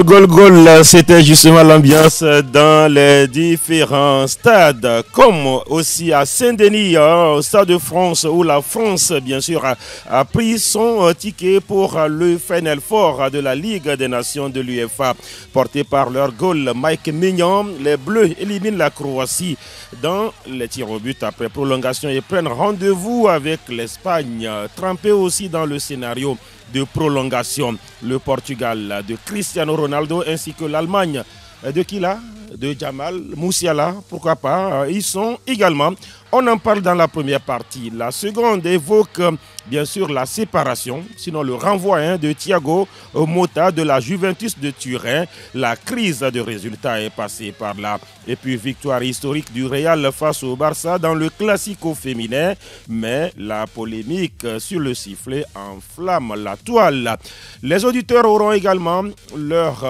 Gol, c'était justement l'ambiance dans les différents stades, comme aussi à Saint-Denis, au Stade de France, où la France, bien sûr, a pris son ticket pour le Final Four de la Ligue des Nations de l'UEFA. Porté par leur goal Mike Mignon, les Bleus éliminent la Croatie dans les tirs au but après prolongation et prennent rendez-vous avec l'Espagne, trempée aussi dans le scénario de prolongation. Le Portugal de Cristiano Ronaldo ainsi que l'Allemagne de qui là? De Jamal Musiala, pourquoi pas. Ils sont également, on en parle dans la première partie. La seconde évoque bien sûr la séparation, sinon le renvoi de Thiago Motta de la Juventus de Turin. La crise de résultats est passée par là. Et puis victoire historique du Real face au Barça dans le Classico féminin. Mais la polémique sur le sifflet enflamme la toile. Les auditeurs auront également leur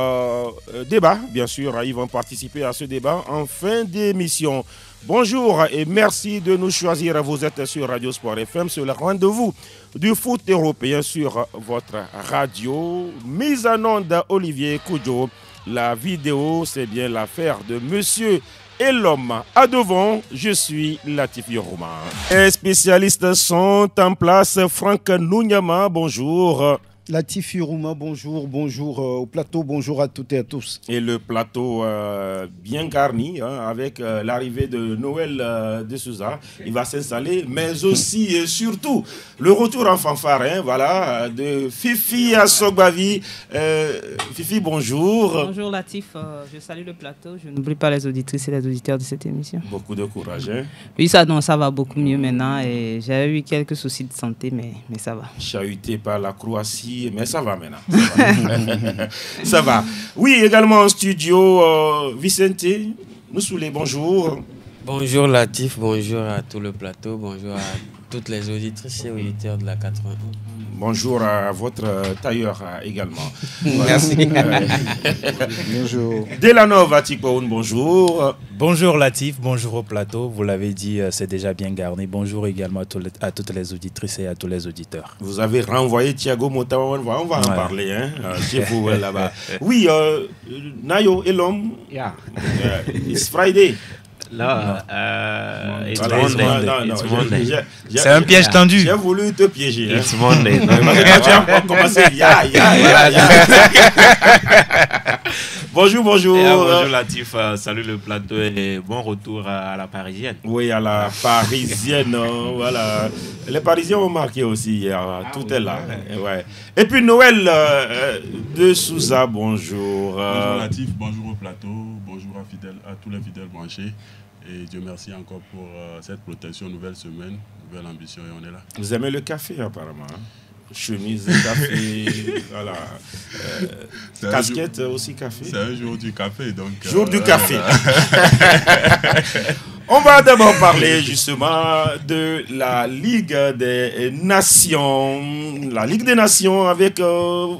débat, bien sûr. Ils vont participer à ce débat en fin d'émission. Bonjour et merci de nous choisir. Vous êtes sur Radio Sport FM, sur le rendez-vous du foot européen sur votre radio. Mise en onde Olivier Koudjo. La vidéo, c'est bien l'affaire de monsieur et l'homme. À devant, je suis Latifi Rouma. Les spécialistes sont en place. Franck Nounyama, bonjour. Latifi Rouma, bonjour au plateau, bonjour à toutes et à tous. Et le plateau bien garni avec l'arrivée de Noël de Souza, il va s'installer, mais aussi et surtout le retour en fanfare de Fifi Assogbavi. Fifi, bonjour. Bonjour Latif, je salue le plateau, je n'oublie pas les auditrices et les auditeurs de cette émission. Beaucoup de courage. Oui, ça va beaucoup mieux maintenant et j'ai eu quelques soucis de santé, mais ça va. Chahuté par la Croatie. Mais ça va maintenant. Ça va. Oui, également en studio, Vicente Moussoulé, bonjour. Bonjour Latif, bonjour à tout le plateau, bonjour à toutes les auditrices et auditeurs de la 81. Bonjour à votre tailleur également. Merci. Bonjour. Delanova Tikpoun, bonjour. Bonjour Latif, bonjour au plateau. Vous l'avez dit, c'est déjà bien garni. Bonjour également à toutes les auditrices et à tous les auditeurs. Vous avez renvoyé Thiago Motta, on va en parler chez vous là-bas. Oui, Nayo et l'homme, it's Friday. It's Monday. C'est un piège tendu. J'ai voulu te piéger. It's Monday. Tu as commencé. Bonjour. Bonjour Latif, salut le plateau et bon retour à la Parisienne. Oui, à la Parisienne, voilà. Les Parisiens ont marqué aussi hier, tout est là. Ouais. Et puis Noël de Souza, bonjour. Bonjour Latif, bonjour au plateau, bonjour à tous les fidèles branchés. Et Dieu merci encore pour cette protection, nouvelle semaine, nouvelle ambition et on est là. Vous aimez le café apparemment, chemise, café, voilà. Casquette aussi café. C'est un jour du café donc. Jour du café. On va d'abord parler justement de la Ligue des Nations. La Ligue des Nations avec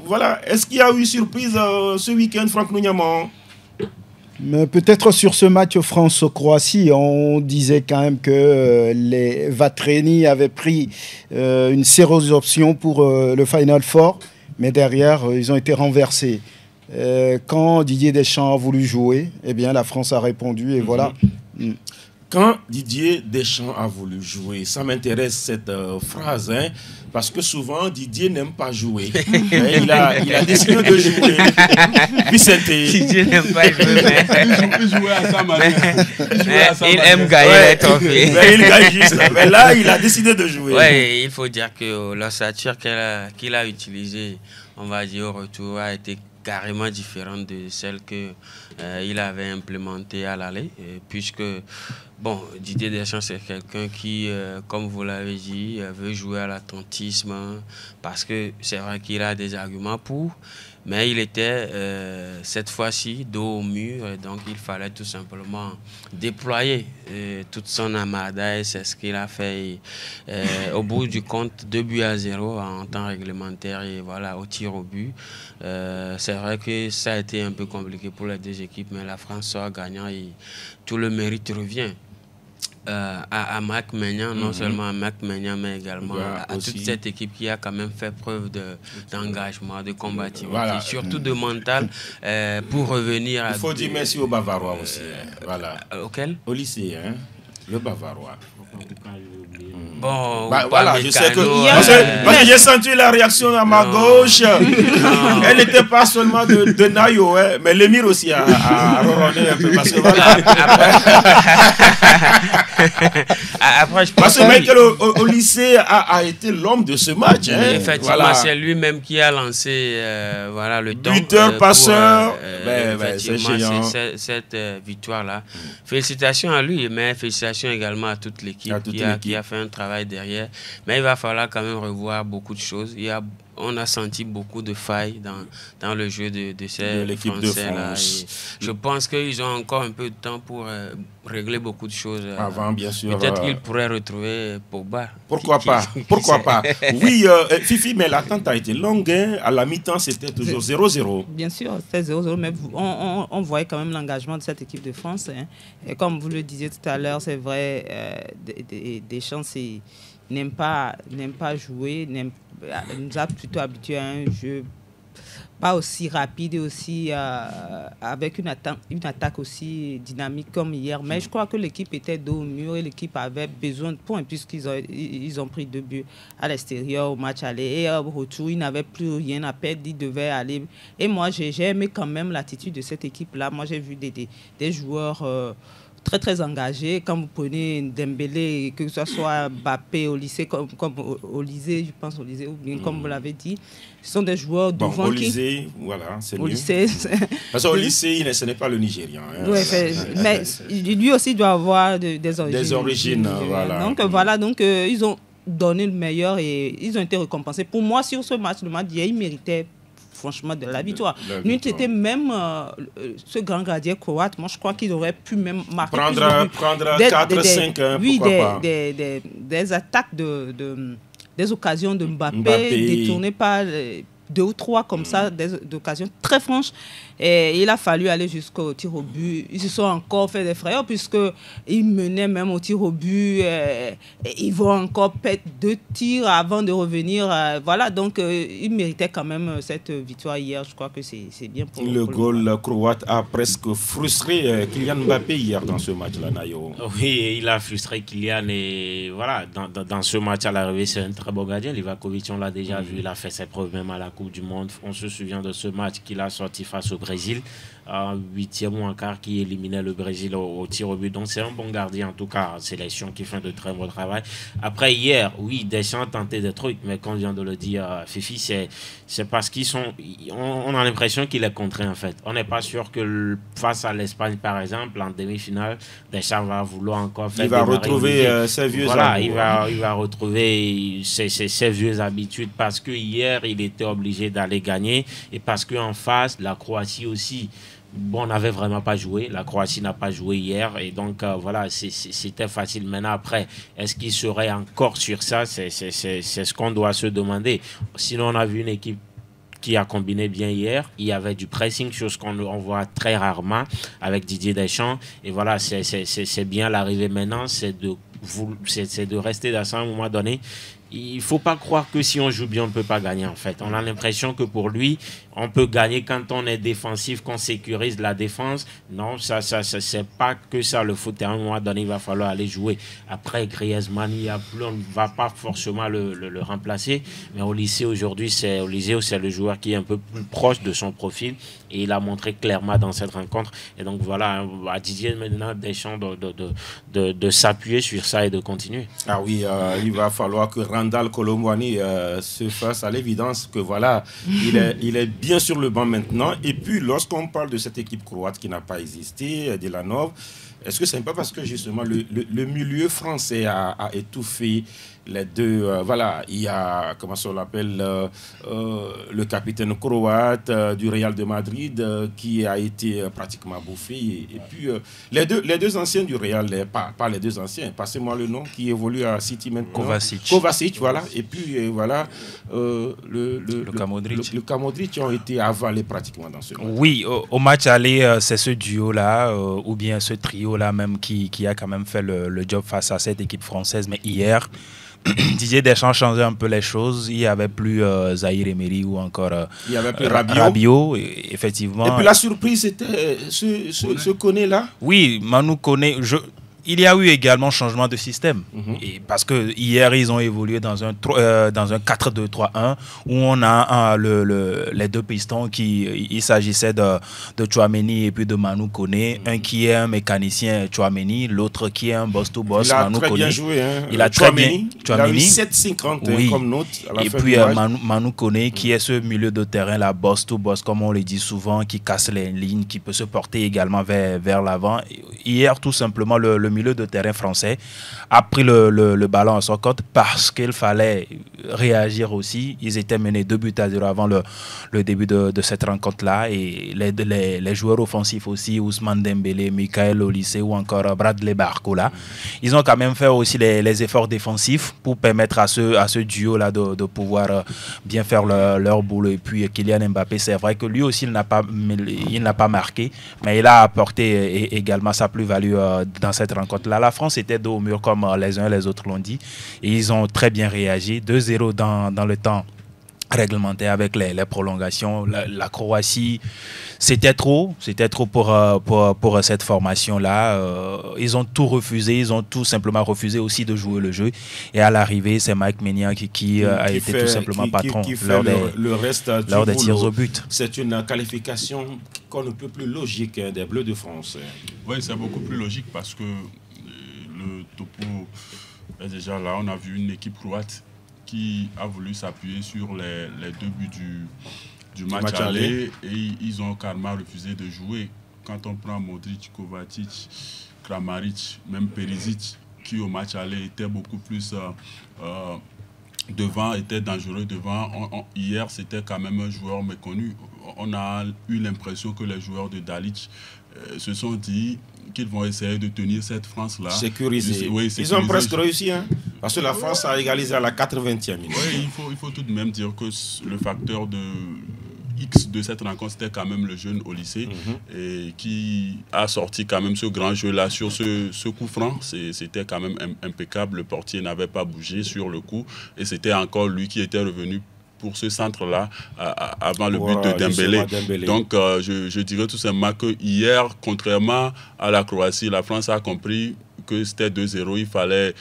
voilà. Est-ce qu'il y a eu surprise ce week-end, Franck Nounyama? Mais peut-être sur ce match France-Croatie, on disait quand même que les Vatreni avaient pris une sérieuse option pour le Final Four, mais derrière, ils ont été renversés. Quand Didier Deschamps a voulu jouer, eh bien, la France a répondu et voilà. Quand Didier Deschamps a voulu jouer, ça m'intéresse cette phrase, parce que souvent Didier n'aime pas jouer. Il a décidé de jouer. Vicente. Didier n'aime pas jouer, Il jouait à sa manière. Il aime gagner les trophées. Il gagne juste. Mais là, il a décidé de jouer. Oui, il faut dire que l'ossature qu'il a utilisée, on va dire au retour, a été carrément différente de celle qu'il avait implémentée à l'aller, puisque bon, Didier Deschamps, c'est quelqu'un qui, comme vous l'avez dit, veut jouer à l'attentisme, parce que c'est vrai qu'il a des arguments pour, mais il était cette fois-ci dos au mur, et donc il fallait tout simplement déployer toute son armada, et c'est ce qu'il a fait. Au bout du compte, 2-0 en temps réglementaire, et voilà, au tir au but. C'est vrai que ça a été un peu compliqué pour les deux équipes, mais la France sort gagnant et tout le mérite revient à Marc Maignan, non seulement à Marc Maignan, mais également à aussi toute cette équipe qui a quand même fait preuve d'engagement, de combativité, voilà. surtout de mental pour revenir à... Il faut dire merci aux Bavarois aussi. Voilà. Auquel? Au lycée, hein, le Bavarois. Bon, voilà, je sais que... Mécano, Parce que j'ai senti la réaction à ma gauche. Elle n'était pas seulement de Nayo, hein, mais l'émir aussi a ronronné un peu. Parce que voilà. Après, je pense parce que Michael au lycée a été l'homme de ce match. Hein. Effectivement, voilà. c'est lui-même qui a lancé voilà, le temps. Buteur, passeur. Effectivement, cette victoire-là. Félicitations à lui, mais félicitations également à toute l'équipe qui a fait un travail derrière. Mais il va falloir quand même revoir beaucoup de choses. On a senti beaucoup de failles dans le jeu de ces l'équipe de France. Je pense qu'ils ont encore un peu de temps pour régler beaucoup de choses. Avant, bien sûr. Peut-être qu'ils pourraient retrouver Pogba. Pourquoi pas? Pourquoi pas? Oui, Fifi, mais l'attente a été longue. Hein. À la mi-temps, c'était toujours 0-0. Bien sûr, c'était 0-0, mais on voyait quand même l'engagement de cette équipe de France. Hein. Et comme vous le disiez tout à l'heure, c'est vrai, Deschamps, n'aime pas jouer, nous a plutôt habitués à un jeu pas aussi rapide et aussi avec une attaque aussi dynamique comme hier. Mais je crois que l'équipe était dos au mur et l'équipe avait besoin de points puisqu'ils ont pris 2 buts à l'extérieur au match aller. Et au retour, ils n'avaient plus rien à perdre, ils devaient aller. Et moi, j'ai aimé quand même l'attitude de cette équipe-là. Moi, j'ai vu des joueurs... très très engagés. Quand vous prenez Dembélé, que ce soit Mbappé au lycée, comme au lycée, je pense au lycée, ou bien comme vous l'avez dit, ce sont des joueurs devant au lycée, voilà, c'est mieux. Lycée, parce qu'au lycée, ce n'est pas le Nigérian. Hein. Ouais, mais lui aussi doit avoir des origines. Des origines, voilà. Donc voilà, ils ont donné le meilleur et ils ont été récompensés. Pour moi, sur ce match, le match d'hier, ils méritaient franchement de la victoire. Nous, c'était même ce grand gardien croate. Moi, je crois qu'il aurait pu même marquer prendre 4-5, oui, pourquoi pas. des attaques des occasions de Mbappé. Détournées par 2 ou 3 comme ça, des occasions très franches. Et il a fallu aller jusqu'au tir au but. Ils se sont encore fait des frayeurs puisqu'ils menaient même au tir au but. Et ils vont encore perdre 2 tirs avant de revenir. Voilà, donc ils méritaient quand même cette victoire hier. Je crois que c'est bien pour le goal croate a presque frustré Kylian Mbappé hier dans ce match-là, Nayo. Oui, il a frustré Kylian et voilà, dans ce match à l'arrivée, c'est un très bon gardien. Livakovic, on l'a déjà vu, il a fait ses preuves même à la Coupe du Monde. On se souvient de ce match qu'il a sorti face au Brésil, en 8e ou en quart, qui éliminait le Brésil au tir au but. Donc c'est un bon gardien, en tout cas, sélection qui fait de très bon travail. Après hier, oui, Deschamps a tenté des trucs, mais comme vient de le dire Fifi, c'est parce on a l'impression qu'il est contraint en fait. On n'est pas sûr que face à l'Espagne par exemple, en demi-finale, Deschamps va vouloir encore faire. Il va retrouver ses vieux amours. Voilà, il va retrouver ses vieux habitudes parce que hier il était obligé d'aller gagner et parce qu'en face, la Croatie aussi. Bon, on n'avait vraiment pas joué. La Croatie n'a pas joué hier. Et donc, voilà, c'était facile. Maintenant, après, est-ce qu'il serait encore sur ça? C'est ce qu'on doit se demander. Sinon, on a vu une équipe qui a combiné bien hier. Il y avait du pressing, chose qu'on voit très rarement avec Didier Deschamps. Et voilà, c'est bien l'arrivée maintenant. C'est de rester dans ça à un moment donné. Il ne faut pas croire que si on joue bien, on ne peut pas gagner en fait. On a l'impression que pour lui, on peut gagner quand on est défensif, qu'on sécurise la défense. Non, ça c'est pas que ça le foot. À un moment donné, il va falloir aller jouer. Après, Griezmann, on ne va pas forcément le remplacer. Mais au lycée aujourd'hui, c'est le joueur qui est un peu plus proche de son profil. Et il a montré clairement dans cette rencontre. Et donc voilà, à Didier maintenant Deschamps de s'appuyer sur ça et de continuer. Ah oui, il va falloir que Randal Kolo Muani se fasse à l'évidence que voilà, il est bien sur le banc maintenant. Et puis lorsqu'on parle de cette équipe croate qui n'a pas existé, Delanov, est-ce que c'est pas parce que justement le milieu français a étouffé les deux, voilà, il y a, comment on l'appelle, le capitaine croate du Real de Madrid qui a été pratiquement bouffé. Et puis, les deux anciens du Real, pas les deux anciens, passez-moi le nom, qui évolue à City maintenant. Kovacic. Kovacic, voilà. Et puis, voilà, Luka Modric. Luka Modric ont été avalés pratiquement dans ce match. Oui, au match aller, c'est ce duo-là, ou bien ce trio-là même qui a quand même fait le job face à cette équipe française. Mais hier, Didier Deschamps changeait un peu les choses. Il n'y avait plus Zahir Emery ou encore il y avait plus Rabiot, effectivement. Et puis la surprise, c'était ce Koné-là. Oui, Manu Koné. Il y a eu également changement de système. Et parce que hier, ils ont évolué dans un 4-2-3-1 où on a les deux pistons il s'agissait de Tchouaméni et puis de Manu Koné. Un qui est un mécanicien, Tchouaméni, l'autre qui est un boss-to-boss, Manu Koné. Il a très bien joué. Hein. Il a très bien. Il a eu 7,50 comme note à la et fin puis du match. Manu Koné qui est ce milieu de terrain, la boss-to-boss, comme on le dit souvent, qui casse les lignes, qui peut se porter également vers l'avant. Hier, tout simplement, le milieu de terrain français a pris le ballon à son compte parce qu'il fallait réagir aussi. Ils étaient menés 2-0 avant le début de cette rencontre-là et les joueurs offensifs aussi, Ousmane Dembélé, Michael Olise ou encore Bradley Barcola, ils ont quand même fait aussi les efforts défensifs pour permettre à ce duo-là de pouvoir bien faire leur boulot. Et puis Kylian Mbappé, c'est vrai que lui aussi il n'a pas marqué, mais il a apporté également sa plus-value dans cette rencontre-là. La France était dos au mur comme les uns et les autres l'ont dit et ils ont très bien réagi. 2-0 dans le temps réglementaire avec les prolongations. La Croatie, c'était trop pour cette formation-là. Ils ont tout refusé, ils ont tout simplement refusé aussi de jouer le jeu. Et à l'arrivée, c'est Mike Maignan qui a été tout simplement patron lors des tirs au but. C'est une qualification qu'on ne peut plus logique des Bleus de France. Oui, c'est beaucoup plus logique parce que le topo est déjà là. On a vu une équipe croate qui a voulu s'appuyer sur les deux buts du match aller et ils ont carrément refusé de jouer. Quand on prend Modric, Kovacic, Kramaric, même Perisic, qui au match aller était beaucoup plus devant, était dangereux devant. Hier, c'était quand même un joueur méconnu. On a eu l'impression que les joueurs de Dalic se sont dit qu'ils vont essayer de tenir cette France-là. Sécurisée. Oui, ils ont presque réussi, hein, parce que la France a égalisé à la 80e minute. Oui, il faut tout de même dire que le facteur de X de cette rencontre, c'était quand même le jeune au lycée et qui a sorti quand même ce grand jeu-là sur ce coup franc. C'était quand même impeccable. Le portier n'avait pas bougé sur le coup et c'était encore lui qui était revenu pour ce centre-là avant le but de Dembélé. Donc, je dirais tout simplement que hier, contrairement à la Croatie, la France a compris que c'était 2-0, il fallait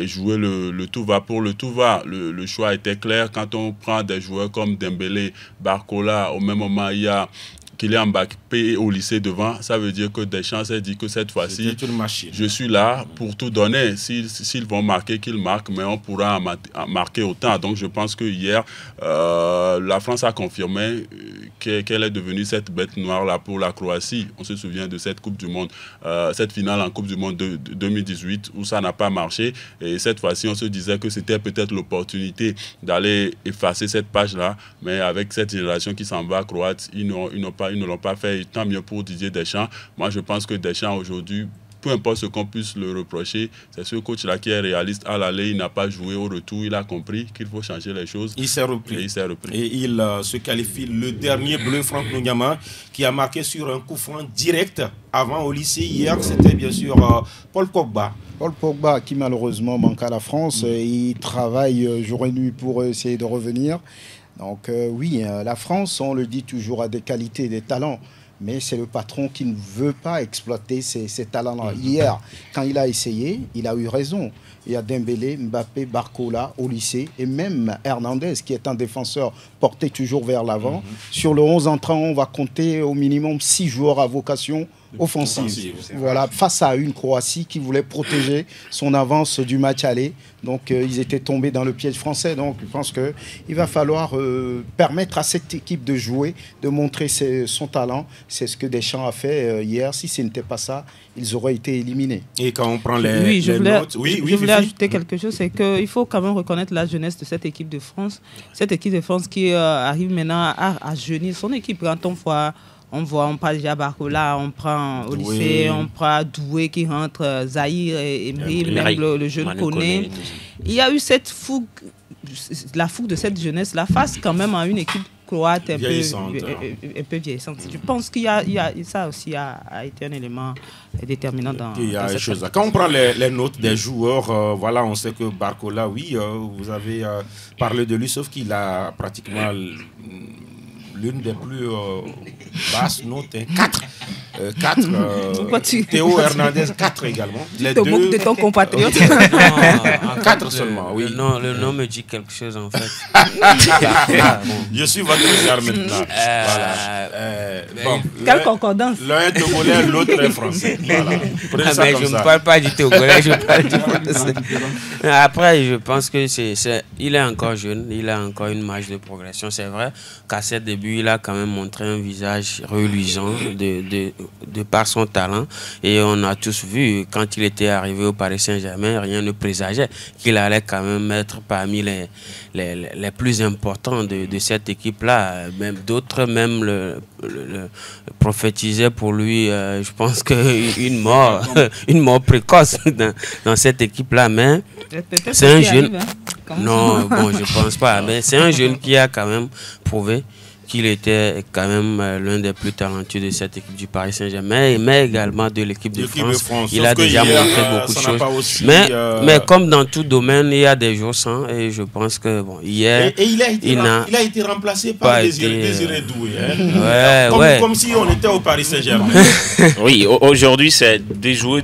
jouer le tout va pour le tout va. Le choix était clair. Quand on prend des joueurs comme Dembélé, Barcola, au même moment, il y a Kylian Mbappé au lycée devant, ça veut dire que Deschamps s'est dit que cette fois-ci, je suis là pour tout donner. S'ils vont marquer, qu'ils marquent, mais on pourra marquer autant. Donc je pense que hier, la France a confirmé qu'elle est devenue cette bête noire-là pour la Croatie. On se souvient de cette Coupe du Monde, cette finale en Coupe du Monde de 2018 où ça n'a pas marché. Et cette fois-ci, on se disait que c'était peut-être l'opportunité d'aller effacer cette page-là. Mais avec cette génération qui s'en va croate, ils ne l'ont pas fait. Et tant mieux pour Didier Deschamps. Moi, je pense que Deschamps, aujourd'hui, peu importe ce qu'on puisse le reprocher, c'est ce coach-là qui est réaliste. À l'aller, il n'a pas joué au retour. Il a compris qu'il faut changer les choses. Il s'est repris. Et il se qualifie le dernier bleu, Franck Nonyama, qui a marqué sur un coup franc direct avant au lycée. Hier, c'était bien sûr Paul Pogba. Paul Pogba qui malheureusement manque à la France. Il travaille jour et nuit pour essayer de revenir. Donc oui, la France, on le dit toujours, a des qualités, des talents. Mais c'est le patron qui ne veut pas exploiter ces talents-là. Hier, quand il a essayé, il a eu raison. Il y a Dembélé, Mbappé, Barcola au lycée et même Hernandez qui est un défenseur porté toujours vers l'avant. Sur le 11 entrant, on va compter au minimum 6 joueurs à vocation offensive. Voilà, face à une Croatie qui voulait protéger son avance du match aller. Donc ils étaient tombés dans le piège français. Donc je pense qu'il va falloir permettre à cette équipe de jouer, de montrer son talent. C'est ce que Deschamps a fait hier. Si ce n'était pas ça, ils auraient été éliminés. Et quand on prend les notes... Je voulais ajouter quelque chose, c'est qu'il faut quand même reconnaître la jeunesse de cette équipe de France. Cette équipe de France qui arrive maintenant à jeunir son équipe. Quand on parle déjà Barcola, on prend Olyssée, on prend Doué qui rentre, Zahir et Emery, même le jeune Koné. Il y a eu cette fougue, la fougue de cette jeunesse-là face quand même à une équipe croate un peu vieillissante. Je pense qu'il y a ça aussi a été un élément déterminant dans cette chose. Quand on prend les notes des joueurs, voilà, on sait que Barcola, oui, vous avez parlé de lui, sauf qu'il a pratiquement l'une des plus basses notes, 4. 4. Théo Hernandez, 4 également. Tu te moques de ton compatriote. 4 seulement, oui. Le nom me dit quelque chose en fait. Je suis votre regard maintenant. Bon, quelle concordance. L'un est togolais, l'autre est français. Voilà. Je ne parle pas du togolais, je parle du français. Après, je pense que il est encore jeune, il a encore une marge de progression. C'est vrai qu'à ses débuts, il a quand même montré un visage reluisant de par son talent. Et on a tous vu, quand il était arrivé au Paris Saint-Germain, rien ne présageait qu'il allait quand même être parmi les plus importants de cette équipe-là. Même d'autres même le prophétisaient pour lui, je pense qu'une mort précoce dans cette équipe-là. Mais c'est un jeune... Non, bon, je pense pas. Mais c'est un jeune qui a quand même prouvé qu'il était quand même l'un des plus talentueux de cette équipe du Paris Saint-Germain, mais également de l'équipe de France. Il a déjà montré beaucoup de choses. Mais comme dans tout domaine, il y a des jours sans, et je pense que bon, hier, il a été remplacé par Désiré Doué. Comme si on était au Paris Saint-Germain. Oui, aujourd'hui, c'est Désiré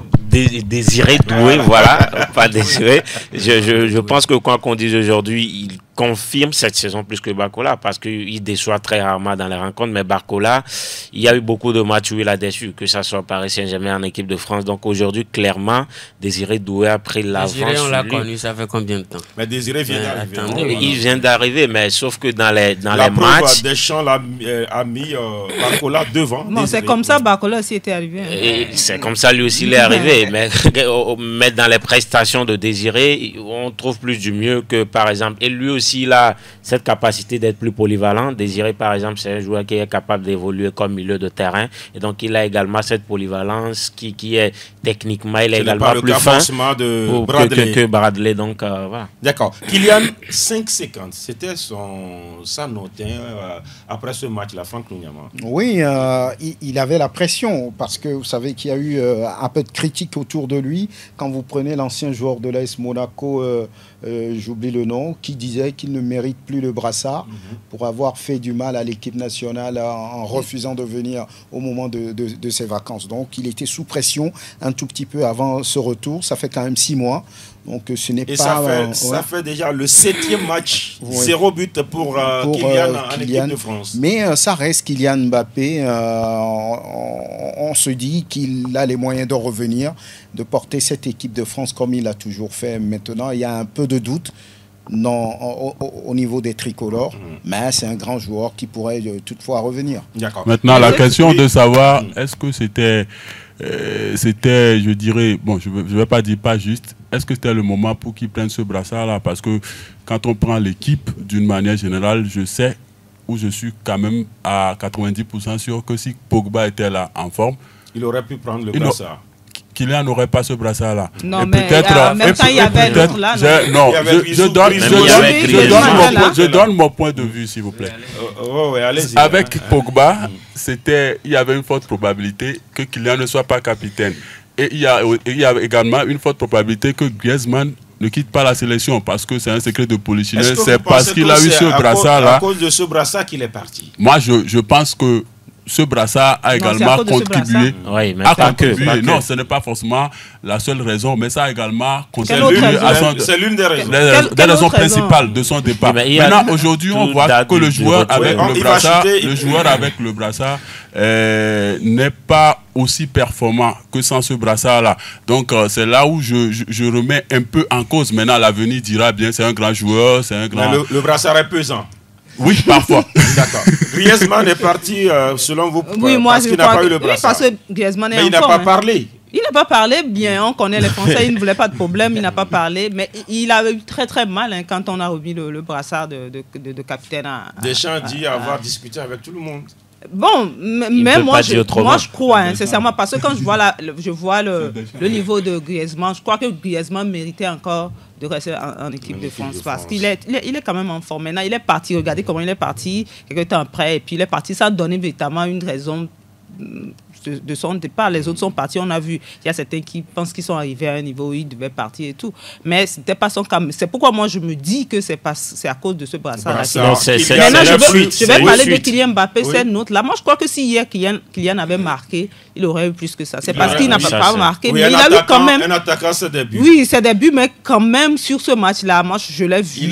Doué, voilà, pas Désiré. Je pense que quoi qu'on dise aujourd'hui, il confirme cette saison plus que Barcola parce qu'il déçoit très rarement dans les rencontres. Mais Barcola, il y a eu beaucoup de matchs où il a déçu, que ça soit Paris Saint-Germain en équipe de France. Donc aujourd'hui, clairement, Désiré Doué a pris l'avance. Désiré, on l'a connu, ça fait combien de temps? Mais Désiré vient d'arriver. Il vient d'arriver, mais sauf que dans les matchs... Deschamps a mis Barcola devant. Non, c'est comme ça Barcola aussi était arrivé. Et c'est comme ça lui aussi il est arrivé. Mais dans les prestations de Désiré, on trouve plus du mieux que par exemple. Et lui aussi, il a cette capacité d'être plus polyvalent. Désiré, par exemple, c'est un joueur qui est capable d'évoluer comme milieu de terrain. Et donc, il a également cette polyvalence qui est techniquement, il est également plus fin que Bradley. Donc, voilà. D'accord. Kylian, 5,50. C'était sa note après ce match-là, Franck Lugnaman. Oui, il avait la pression parce que vous savez qu'il y a eu un peu de critique autour de lui. Quand vous prenez l'ancien joueur de l'AS Monaco, j'oublie le nom, qui disait qu'il ne mérite plus le brassard pour avoir fait du mal à l'équipe nationale en refusant de venir au moment de ses vacances. Donc il était sous pression un tout petit peu avant ce retour. Ça fait quand même 6 mois. Donc ce n'est pas... Ça fait déjà le 7e match, 0 but pour Kylian en équipe de France. Mais ça reste Kylian Mbappé. On se dit qu'il a les moyens de revenir, de porter cette équipe de France comme il a toujours fait. Maintenant, il y a un peu de doute au niveau des tricolores, mais c'est un grand joueur qui pourrait toutefois revenir. Maintenant, la question de savoir, est-ce que c'était, je dirais, bon, je ne vais pas dire pas juste, est-ce que c'était le moment pour qu'il prenne ce brassard-là? Parce que quand on prend l'équipe, d'une manière générale, je sais, où je suis quand même à 90% sûr que si Pogba était là en forme, il aurait pu prendre le brassard. Kylian n'aurait pas ce brassard-là. Non, mais en même temps, il y avait l'autre là. Je donne mon point de vue, s'il vous plaît. Avec Pogba, il y avait une forte probabilité que Kylian ne soit pas capitaine. Et il y a également une forte probabilité que Griezmann ne quitte pas la sélection parce que c'est un secret de polichinelle. C'est parce qu'il a eu ce brassard-là. À cause de ce brassard qu'il est parti. Moi, je pense que ce brassard a également contribué. Non, ce n'est pas forcément la seule raison, mais ça a également contribué à c'est l'une des raisons. Des raisons principales de son départ. Maintenant, aujourd'hui, on voit que le joueur avec le brassard n'est pas aussi performant que sans ce brassard-là. Donc, c'est là où je remets un peu en cause. Maintenant, l'avenir dira bien, c'est un grand joueur, c'est un grand... Mais le brassard est pesant. Oui, parfois. D'accord. Griezmann est parti, selon vous, parce qu'il n'a pas eu le brassard. Oui, parce que Griezmann est mais il n'a pas parlé. Il n'a pas parlé, bien, on connaît les Français, il ne voulait pas de problème, il n'a pas parlé, mais il avait eu très très mal hein, quand on a remis le brassard de capitaine à... Deschamps dit avoir discuté avec tout le monde. Bon, mais moi je crois, hein, sincèrement, parce que quand je vois le niveau de Griezmann, je crois que Griezmann méritait encore de rester en équipe de France parce qu'il est quand même en forme. Maintenant, il est parti, regardez comment il est parti quelques temps après, et puis il est parti, ça a donné véritablement une raison de son départ. Les autres sont partis, on a vu, il y a certains qui pensent qu'ils sont arrivés à un niveau où ils devaient partir et tout. Mais c'était pas son cas. C'est pourquoi moi je me dis que c'est à cause de ce brassard. Maintenant, je vais parler de Kylian Mbappé, c'est notre. Là, moi je crois que si hier Kylian avait marqué, il aurait eu plus que ça. C'est parce qu'il n'a pas marqué, mais il a eu quand même. Un attaquant, c'est des buts. Oui, c'est des buts, mais quand même sur ce match-là, moi je l'ai vu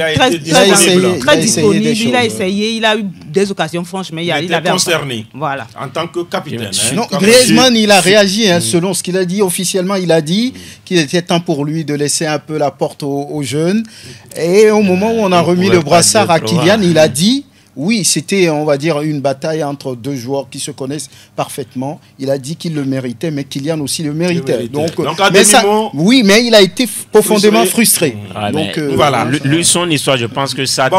très disponible. Il a essayé, il a eu des occasions, franchement. Il était concerné. Voilà. En tant que capitaine. Griezmann, il a réagi, selon ce qu'il a dit officiellement. Il a dit qu'il était temps pour lui de laisser un peu la porte aux jeunes. Et au moment où on a remis le brassard à Kylian, il a dit, oui, c'était, on va dire, une bataille entre deux joueurs qui se connaissent parfaitement. Il a dit qu'il le méritait, mais Kylian aussi le méritait. Donc oui, mais il a été profondément frustré. Donc voilà. Lui, son histoire, je pense que ça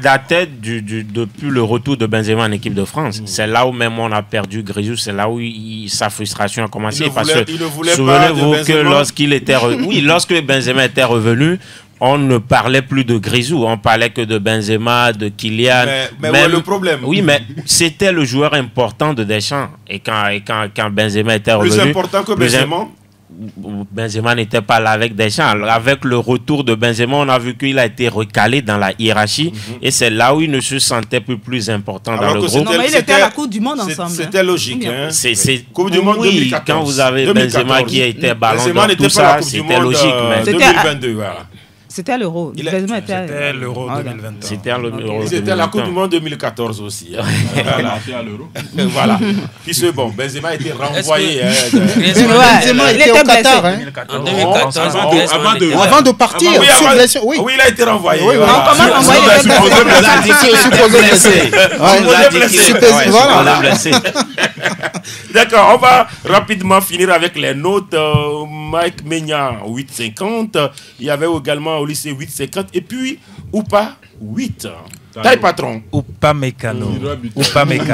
datait depuis le retour de Benzema en équipe de France. C'est là où même on a perdu Grisou, c'est là où sa frustration a commencé. Souvenez-vous que lorsque Benzema était revenu, on ne parlait plus de Grisou, on parlait que de Benzema, de Kylian. Mais même, le problème. Oui, mais c'était le joueur important de Deschamps. Et quand Benzema était revenu... Plus important que Benzema. Benzema n'était pas là avec Deschamps. Avec le retour de Benzema, on a vu qu'il a été recalé dans la hiérarchie. Et c'est là où il ne se sentait plus important dans le groupe. Non, mais il était à la Coupe du Monde ensemble. C'était logique. C'est Coupe du Monde 2014. Quand vous avez Benzema qui a été ballon d'or, tout ça, c'était logique. Mais 2022, voilà. C'était l'Euro. C'était l'Euro 2021. C'était la Coupe du Monde 2014 aussi. Voilà. Puis c'est bon, Benzema a été renvoyé. Benzema était au Qatar. En 2014. Avant de partir. Oui, il a été renvoyé. On commence à envoyer les D'accord, on va rapidement finir avec les notes. Mike Maignan, 8,50. Il y avait également au lycée 8,50. Et puis, Oupa, 8. Taille patron. Oupa Mécano.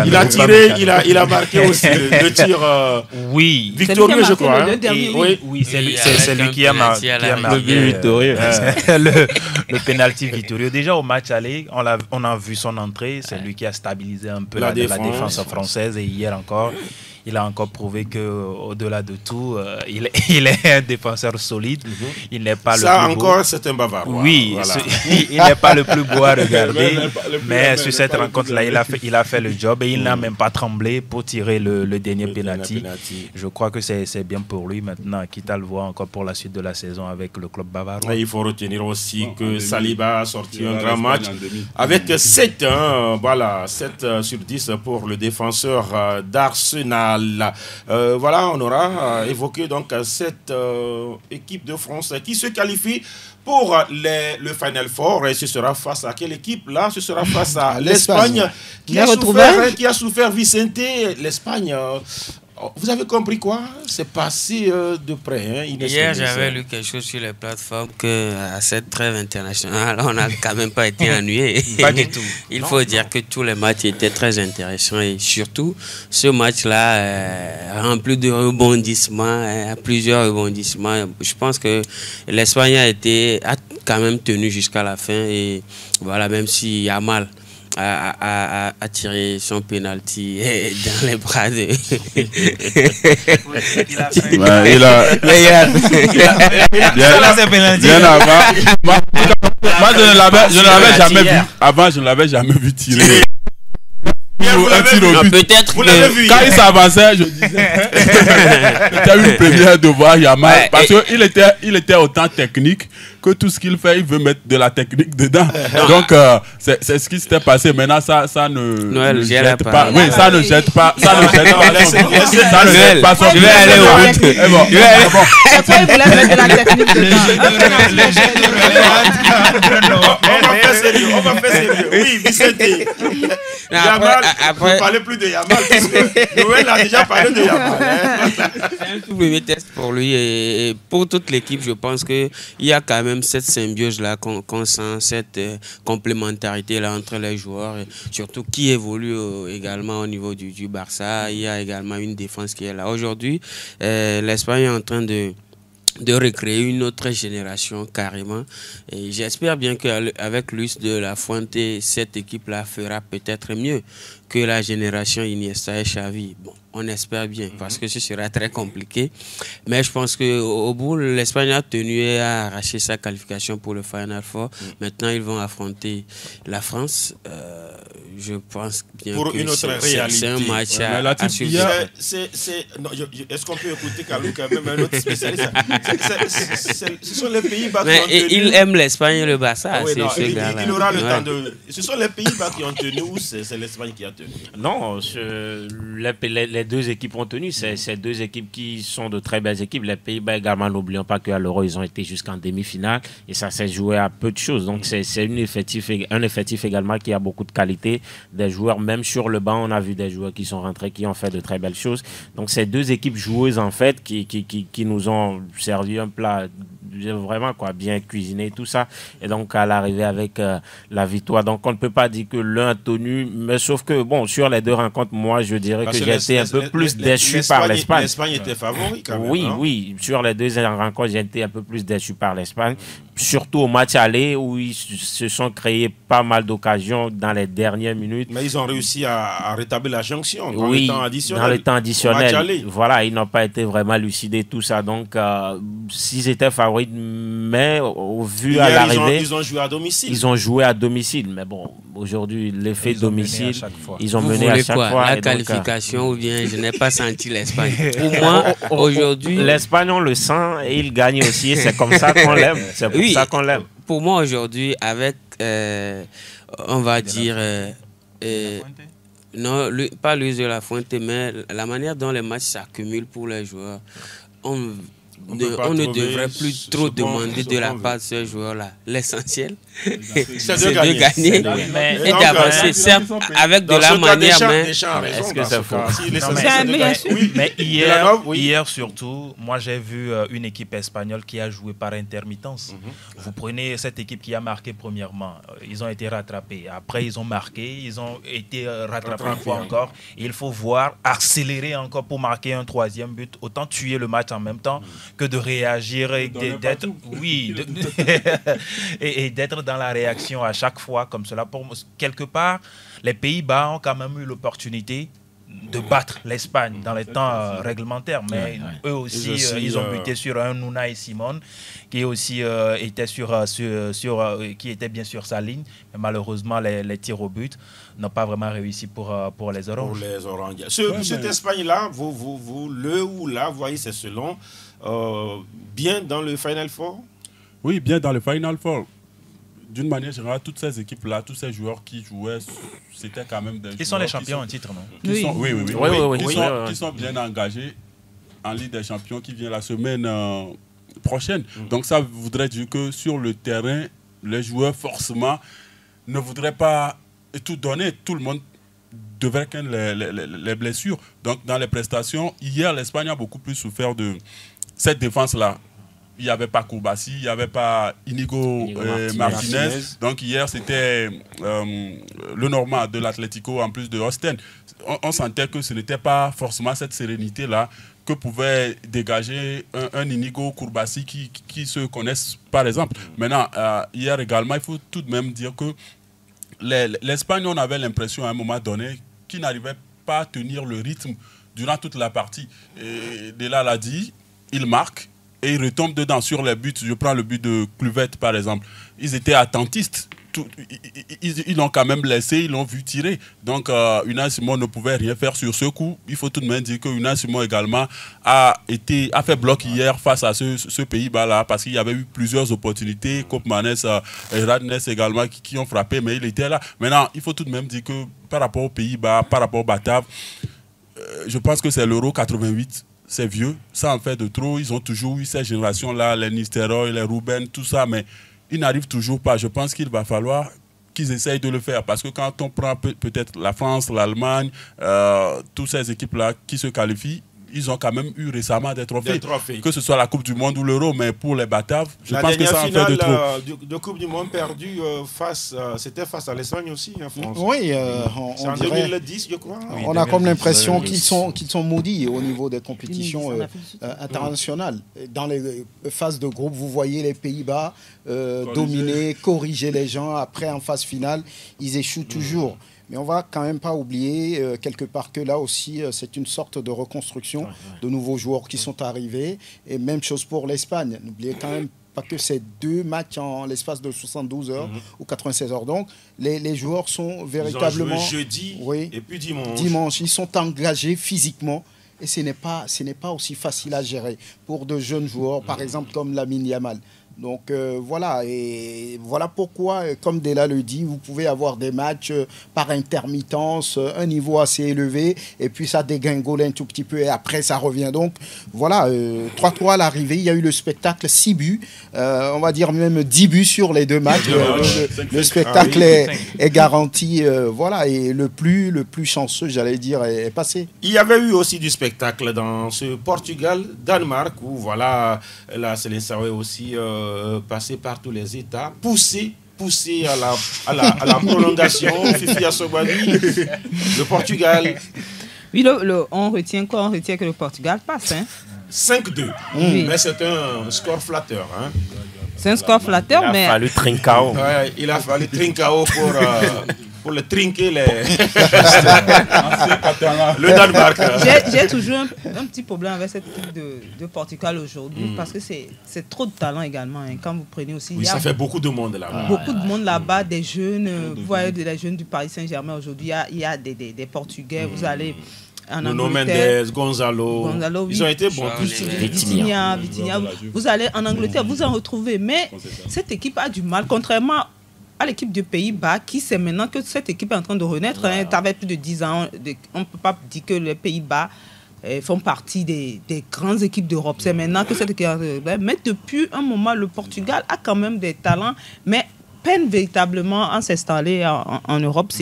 Il a tiré, il a marqué aussi le tir victorieux, je crois. Oui, c'est lui qui a marqué le but victorieux. Le penalty victorieux. Déjà au match aller, on a vu son entrée. C'est lui qui a stabilisé un peu la défense française. Et hier encore, il a encore prouvé qu'au-delà de tout, il est un défenseur solide. Il n'est pas ça le plus encore, beau. c'est un bavard. Oui, voilà. Il n'est pas le plus beau à regarder. Mais sur cette rencontre-là, il a fait le job et il n'a même pas tremblé pour tirer le dernier penalty. Je crois que c'est bien pour lui maintenant, quitte à le voir encore pour la suite de la saison avec le club bavarois. Et il faut retenir aussi que Saliba a sorti un grand match avec 7, voilà, 7 sur 10 pour le défenseur d'Arsenal. Voilà, on aura évoqué donc cette équipe de France qui se qualifie pour le Final Four. Et ce sera face à quelle équipe? Là, ce sera face à l'Espagne qui a souffert Vicente. L'Espagne, vous avez compris quoi? C'est passé de près. Hier, j'avais lu quelque chose sur les plateformes qu'à cette trêve internationale, on n'a quand même pas été ennuyé. Pas du tout. Il faut dire que tous les matchs étaient très intéressants et surtout, ce match-là rempli de rebondissements, plusieurs rebondissements. Je pense que l'Espagne a quand même tenu jusqu'à la fin et voilà, même s'il y a mal. A tiré son penalty dans les bras de. Bien avant. Moi, je ne l'avais jamais vu. Avant, je ne l'avais jamais vu tirer. Peut-être que quand il s'avançait, je disais c'était une première de voir Yamal parce qu'il était autant technique que tout ce qu'il fait, il veut mettre de la technique dedans. Donc c'est ce qui s'était passé. Maintenant ça ne jette pas. Oui, ça ne jette pas. Ça ne jette pas. Je vais aller au but. Pourquoi il voulait mettre de la technique dedans? On va faire sérieux. Oui, Vicente. Après, ne parlez plus de Yamal parce que Noël a déjà parlé de Yamal. C'est un tout premier test pour lui et pour toute l'équipe. Je pense qu'il y a quand même même cette symbiose-là qu'on sent, cette complémentarité-là entre les joueurs, et surtout qui évolue également au niveau du Barça. Il y a également une défense qui est là. Aujourd'hui, l'Espagne est en train de recréer une autre génération carrément. Et j'espère bien qu'avec Luis de la Fuente, cette équipe-là fera peut-être mieux que la génération Iniesta et Xavi. Bon, on espère bien, parce que ce sera très compliqué. Mais je pense qu'au bout, l'Espagne a tenu et a arraché sa qualification pour le Final Four. Maintenant, ils vont affronter la France. Je pense bien pour que une autre réalité. C'est un match à suivre. Est-ce qu'on peut écouter Kalou quand même, un autre spécialiste? Ce sont les Pays-Bas qui ont tenu. Il aime l'Espagne et le Barça. Ah oui, il aura le temps de... Ce sont les Pays-Bas qui ont tenu ou c'est l'Espagne qui a tenu? Non, les deux équipes ont tenu. C'est deux équipes qui sont de très belles équipes. Les Pays-Bas également, n'oublions pas qu'à l'Euro, ils ont été jusqu'en demi-finale et ça s'est joué à peu de choses. Donc c'est un effectif également qui a beaucoup de qualité. Des joueurs, même sur le banc, on a vu des joueurs qui sont rentrés, qui ont fait de très belles choses. Donc c'est deux équipes joueuses en fait qui nous ont servi un plat vraiment bien cuisiné, tout ça. Et donc à l'arrivée avec la victoire. Donc on ne peut pas dire que l'un a tenu, mais sauf que bon, sur les deux rencontres, moi je dirais que j'ai été un peu plus déçu par l'Espagne. L'Espagne était favori quand même. Oui, sur les deux rencontres, j'ai été un peu plus déçu par l'Espagne. Surtout au match aller où ils se sont créés pas mal d'occasions dans les dernières minutes. Mais ils ont réussi à rétablir la jonction dans le temps additionnel. Dans le temps additionnel. Voilà, ils n'ont pas été vraiment lucidés, tout ça. Donc, s'ils étaient favoris, mais au vu hier, à l'arrivée... Ils ont joué à domicile. Ils ont joué à domicile. Mais bon, aujourd'hui, l'effet domicile, ils ont Vous mené à chaque quoi, fois. La qualification ou bien je n'ai pas senti l'Espagne. Pour moi, aujourd'hui... L'Espagne, on le sent et il gagne aussi. Et c'est comme ça qu'on l'aime. C'est pour ça qu'on l'aime. Pour moi, aujourd'hui, avec, on va dire... non, pas Luis de la Fuente, mais la manière dont les matchs s'accumulent pour les joueurs, on ne devrait plus trop demander de la part de ce joueur-là. L'essentiel, c'est de gagner et d'avancer, certes, avec de la manière, mais... Est-ce que c'est faux? Mais hier surtout, moi j'ai vu une équipe espagnole qui a joué par intermittence. Vous prenez cette équipe qui a marqué premièrement, ils ont été rattrapés. Après, ils ont marqué, ils ont été rattrapés une fois encore. Et il faut voir, accélérer encore pour marquer un troisième but. Autant tuer le match en même temps que de réagir et d'être et d'être dans la réaction à chaque fois comme cela. Pour quelque part, les Pays-Bas ont quand même eu l'opportunité de battre l'Espagne dans les temps réglementaires, mais eux aussi, ils ont buté sur un Unai Simon qui aussi était qui était bien sur sa ligne, mais malheureusement les tirs au but n'ont pas vraiment réussi pour les Oranges. Pour les Oranges. Cette Espagne-là, vous le ou là, vous voyez, c'est selon bien dans le Final Four? Oui, bien dans le Final Four. D'une manière générale, toutes ces équipes-là, tous ces joueurs qui jouaient, c'était quand même des joueurs... Ils sont les champions en titre, non? Qui sont bien engagés en Ligue des Champions qui vient la semaine prochaine. Donc ça voudrait dire que sur le terrain, les joueurs forcément ne voudraient pas tout donner. Tout le monde devrait craindre les blessures. Donc dans les prestations, hier, l'Espagne a beaucoup plus souffert de cette défense-là. Il n'y avait pas Kourbassi, il n'y avait pas Inigo Martinez. Donc hier, c'était le Normand de l'Atlético en plus de Ostend. On sentait que ce n'était pas forcément cette sérénité-là que pouvait dégager un Inigo Kourbassi qui se connaissent par exemple. Maintenant, hier également, il faut tout de même dire que l'Espagne, on avait l'impression à un moment donné qu'ils n'arrivaient pas à tenir le rythme durant toute la partie. Et Dela l'a dit, il marque. Et ils retombent dedans sur les buts. Je prends le but de Cluvette, par exemple. Ils étaient attentistes. Ils l'ont quand même laissé, ils l'ont vu tirer. Donc, Unai Simon ne pouvait rien faire sur ce coup. Il faut tout de même dire que Unai Simon également a fait bloc hier face à ce Pays-Bas-là, parce qu'il y avait eu plusieurs opportunités. Koopmanes et Radnes également qui ont frappé, mais il était là. Maintenant, il faut tout de même dire que par rapport aux Pays-Bas, par rapport au Batav, je pense que c'est l'Euro 88. C'est vieux, ça en fait de trop. Ils ont toujours eu cette génération-là, les Nistelrooy, les Ruben, tout ça, mais ils n'arrivent toujours pas. Je pense qu'il va falloir qu'ils essayent de le faire, parce que quand on prend peut-être la France, l'Allemagne, toutes ces équipes-là qui se qualifient, ils ont quand même eu récemment des trophées. Que ce soit la Coupe du Monde ou l'Euro, mais pour les Bataves, je pense que ça en fait de trop. De Coupe du Monde perdue c'était face à l'Espagne aussi, en France. Oui, c'est en 2010, je crois. Oui, on a comme l'impression qu'ils sont maudits au niveau des compétitions internationales. Dans les phases de groupe, vous voyez les Pays-Bas dominer, corriger les gens. Après, en phase finale, ils échouent toujours. Mais on ne va quand même pas oublier quelque part que là aussi, c'est une sorte de reconstruction de nouveaux joueurs qui sont arrivés. Et même chose pour l'Espagne. N'oubliez quand même pas que c'est 2 matchs en l'espace de 72 heures ou 96 heures. Donc, les joueurs sont véritablement... Ils ont joué jeudi et puis dimanche. Dimanche, ils sont engagés physiquement. Et ce n'est pas aussi facile à gérer pour de jeunes joueurs, par exemple comme Lamine Yamal. Donc voilà, et voilà pourquoi, comme Dela le dit, vous pouvez avoir des matchs par intermittence, un niveau assez élevé, et puis ça dégringole un tout petit peu, et après ça revient. Donc voilà, 3-3 à l'arrivée, il y a eu le spectacle, 6 buts, on va dire même 10 buts sur les 2 matchs. Le spectacle est garanti, voilà, et le plus chanceux, j'allais dire, est passé. Il y avait eu aussi du spectacle dans ce Portugal-Danemark, où voilà, la Sélection est aussi... passé par tous les États, poussé à la prolongation. Fifi Assobani, le Portugal. Oui, on retient quoi? On retient que le Portugal passe. 5-2. Mais c'est un score flatteur. C'est un score flatteur, mais... Il a fallu Trincao. Il a fallu Trincao pour le trinquer le Danemark. J'ai toujours un petit problème avec cette équipe de Portugal aujourd'hui parce que c'est trop de talent également. Quand vous prenez aussi... Oui, ça fait beaucoup de monde là-bas. Beaucoup de monde là-bas, des jeunes. Vous voyez, des jeunes du Paris Saint-Germain aujourd'hui. Il y a des Portugais. Vous allez... Nuno Mendes, Gonzalo, ils ont été bons. Vitinha. Vous allez en Angleterre, vous en retrouvez. Mais cette équipe a du mal, contrairement à l'équipe des Pays-Bas, qui sait maintenant que cette équipe est en train de renaître. Tu avais plus de 10 ans, on ne peut pas dire que les Pays-Bas font partie des grandes équipes d'Europe. C'est maintenant que cette équipe... Mais depuis un moment, le Portugal a quand même des talents, mais peine véritablement à s'installer en Europe.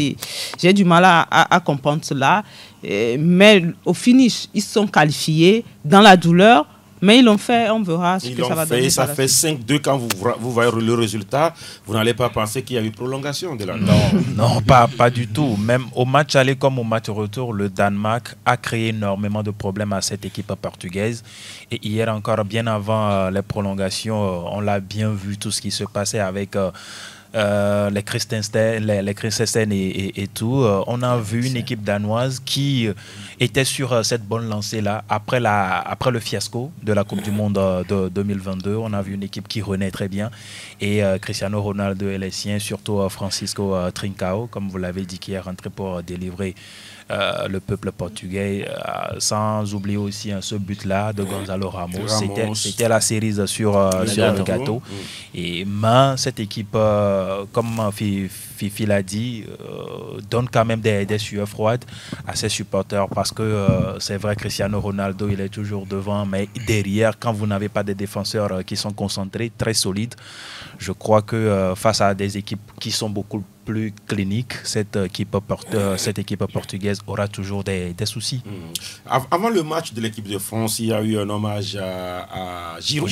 J'ai du mal à comprendre cela. Mais au finish, ils sont qualifiés dans la douleur. Mais ils l'ont fait, on verra ce que ça va donner. Ça fait 5-2 quand vous voyez le résultat. Vous n'allez pas penser qu'il y a eu prolongation de la... Non, pas du tout. Même au match aller comme au match retour, le Danemark a créé énormément de problèmes à cette équipe portugaise. Et hier encore, bien avant les prolongations, on l'a bien vu tout ce qui se passait avec... les Christensen et tout. On a vu une équipe danoise qui était sur cette bonne lancée-là. Après le fiasco de la Coupe du Monde de 2022, on a vu une équipe qui renaît très bien. Et Cristiano Ronaldo et les siens, surtout Francisco Trincao, comme vous l'avez dit, qui est rentré pour délivrer le peuple portugais, sans oublier aussi ce but-là de Gonzalo Ramos. C'était la cerise sur le gâteau. Et cette équipe, comme Fifi l'a dit, donne quand même des sueurs froides à ses supporters parce que c'est vrai, Cristiano Ronaldo, il est toujours devant, mais derrière, quand vous n'avez pas des défenseurs qui sont concentrés, très solides, je crois que face à des équipes qui sont beaucoup plus clinique, cette équipe portugaise aura toujours des soucis. Avant le match de l'équipe de France, il y a eu un hommage à Giroud.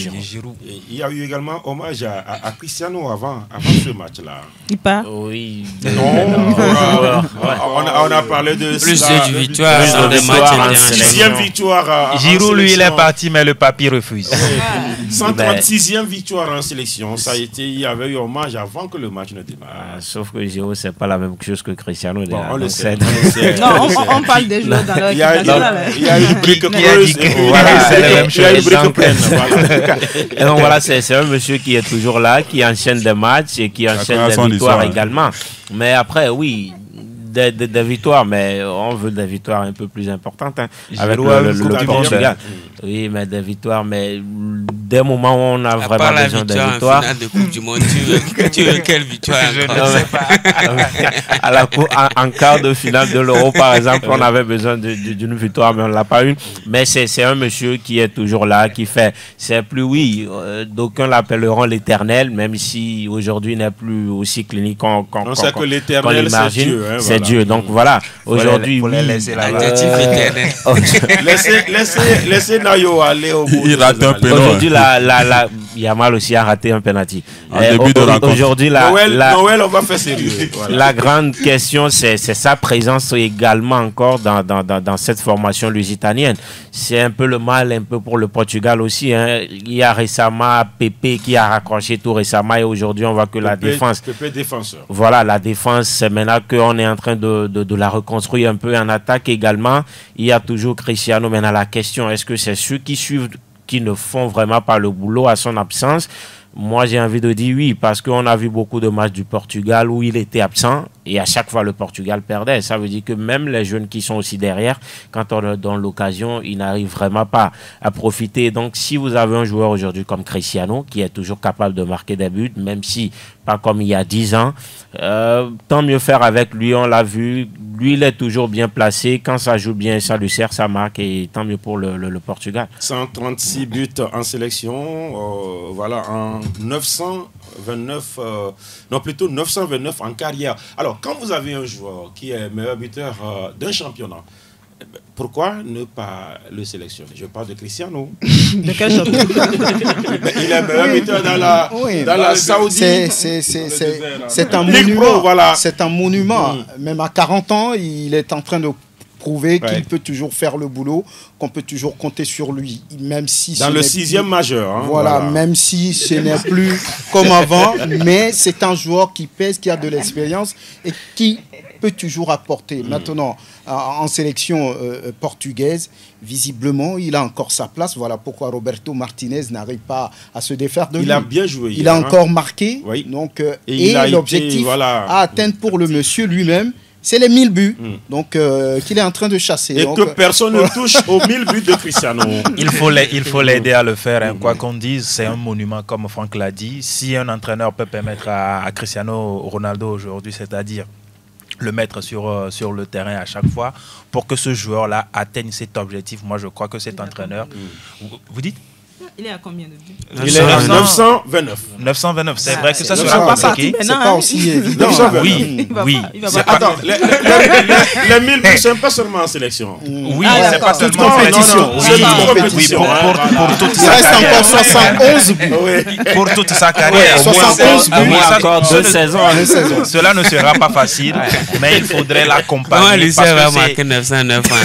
Il y a eu également hommage à Cristiano avant ce match-là. Il part. Oui. Non. On a parlé de plus de victoires dans des matchs. 6e victoire. Giroud, lui, il est parti, mais le papier refuse. 136e victoire en sélection. Il y avait eu hommage avant que le match ne démarre. Sauf que Giroud, c'est pas la même chose que Cristiano. On le sait. Non, on parle des joueurs dans leur équipe nationale. Il y a une brique creuse. C'est la même chose. Il y a une brique pleine. Et donc voilà, c'est un monsieur qui est toujours là, qui enchaîne des matchs et qui enchaîne des victoires également. Mais après, oui, des victoires, mais on veut des victoires un peu plus importantes avec le Portugal. Oui, mais des victoires, mais des moments où on a vraiment besoin de victoire. En finale de Coupe du Monde, tu veux quelle victoire? Je ne sais pas. En quart de finale de l'Euro, par exemple, on avait besoin d'une victoire, mais on ne l'a pas eu. Mais c'est un monsieur qui est toujours là, qui fait. C'est plus, oui, d'aucuns l'appelleront l'éternel, même si aujourd'hui il n'est plus aussi clinique qu'on l'imagine. C'est Dieu. Donc voilà, aujourd'hui, oui. Laissez Nayo aller au bout. Il rate un peu. Aujourd'hui, Yamal aussi a raté un penalty. Aujourd'hui, Noël, on va faire sérieux. Voilà. La grande question, c'est sa présence également encore dans cette formation lusitanienne. C'est un peu le mal, un peu pour le Portugal aussi. Hein. Il y a récemment Pepe qui a raccroché tout récemment et aujourd'hui, on voit que la défense. Pepe défenseur. Voilà, la défense, c'est maintenant qu'on est en train de la reconstruire un peu en attaque également. Il y a toujours Cristiano. Maintenant, la question, est-ce que c'est ceux qui suivent qui ne font vraiment pas le boulot à son absence? Moi, j'ai envie de dire oui, parce qu'on a vu beaucoup de matchs du Portugal où il était absent et à chaque fois le Portugal perdait. Ça veut dire que même les jeunes qui sont aussi derrière, quand on leur donne l'occasion, ils n'arrivent vraiment pas à profiter. Donc, si vous avez un joueur aujourd'hui comme Cristiano, qui est toujours capable de marquer des buts, même si pas comme il y a 10 ans, tant mieux faire avec lui, on l'a vu. Lui, il est toujours bien placé. Quand ça joue bien, ça lui sert, ça marque et tant mieux pour le Portugal. 136 buts en sélection, voilà, en 929, non plutôt 929 en carrière. Alors, quand vous avez un joueur qui est meilleur buteur d'un championnat, pourquoi ne pas le sélectionner? Je parle de Cristiano. De quel championnat? Il est meilleur buteur dans la Saoudie. C'est un monument. Voilà. C'est un monument. Même à 40 ans, il est en train de prouver qu'il peut toujours faire le boulot, qu'on peut toujours compter sur lui, même si dans le 6e majeur. Hein, voilà, même si ce n'est plus comme avant, mais c'est un joueur qui pèse, qui a de l'expérience et qui peut toujours apporter. Maintenant, en sélection portugaise, visiblement, il a encore sa place. Voilà pourquoi Roberto Martinez n'arrive pas à se défaire de lui. Il a bien joué. Il a encore marqué. Oui. Donc, et l'objectif à atteindre pour le monsieur lui-même, c'est les 1000 buts qu'il est en train de chasser. Et donc, que personne ne touche aux 1000 buts de Cristiano. Il faut l'aider à le faire. Hein. Quoi qu'on dise, c'est un monument, comme Franck l'a dit. Si un entraîneur peut permettre à Cristiano Ronaldo aujourd'hui, c'est-à-dire le mettre sur le terrain à chaque fois, pour que ce joueur-là atteigne cet objectif, moi je crois que cet entraîneur... Vous dites ? Il est à combien de buts? Il est à 929. 929, c'est vrai que ça sera compliqué. C'est pas aussi évident. Oui. Attends, les 1000 buts, ce n'est pas seulement en sélection. Oui, c'est pas seulement en compétition. Oui, pour toute sa carrière. Il reste encore 71 buts. Pour toute sa carrière. 71 buts. Encore 2 saisons. Cela ne sera pas facile, mais il faudrait l'accompagner. Comment Lucien va marquer 909 ans?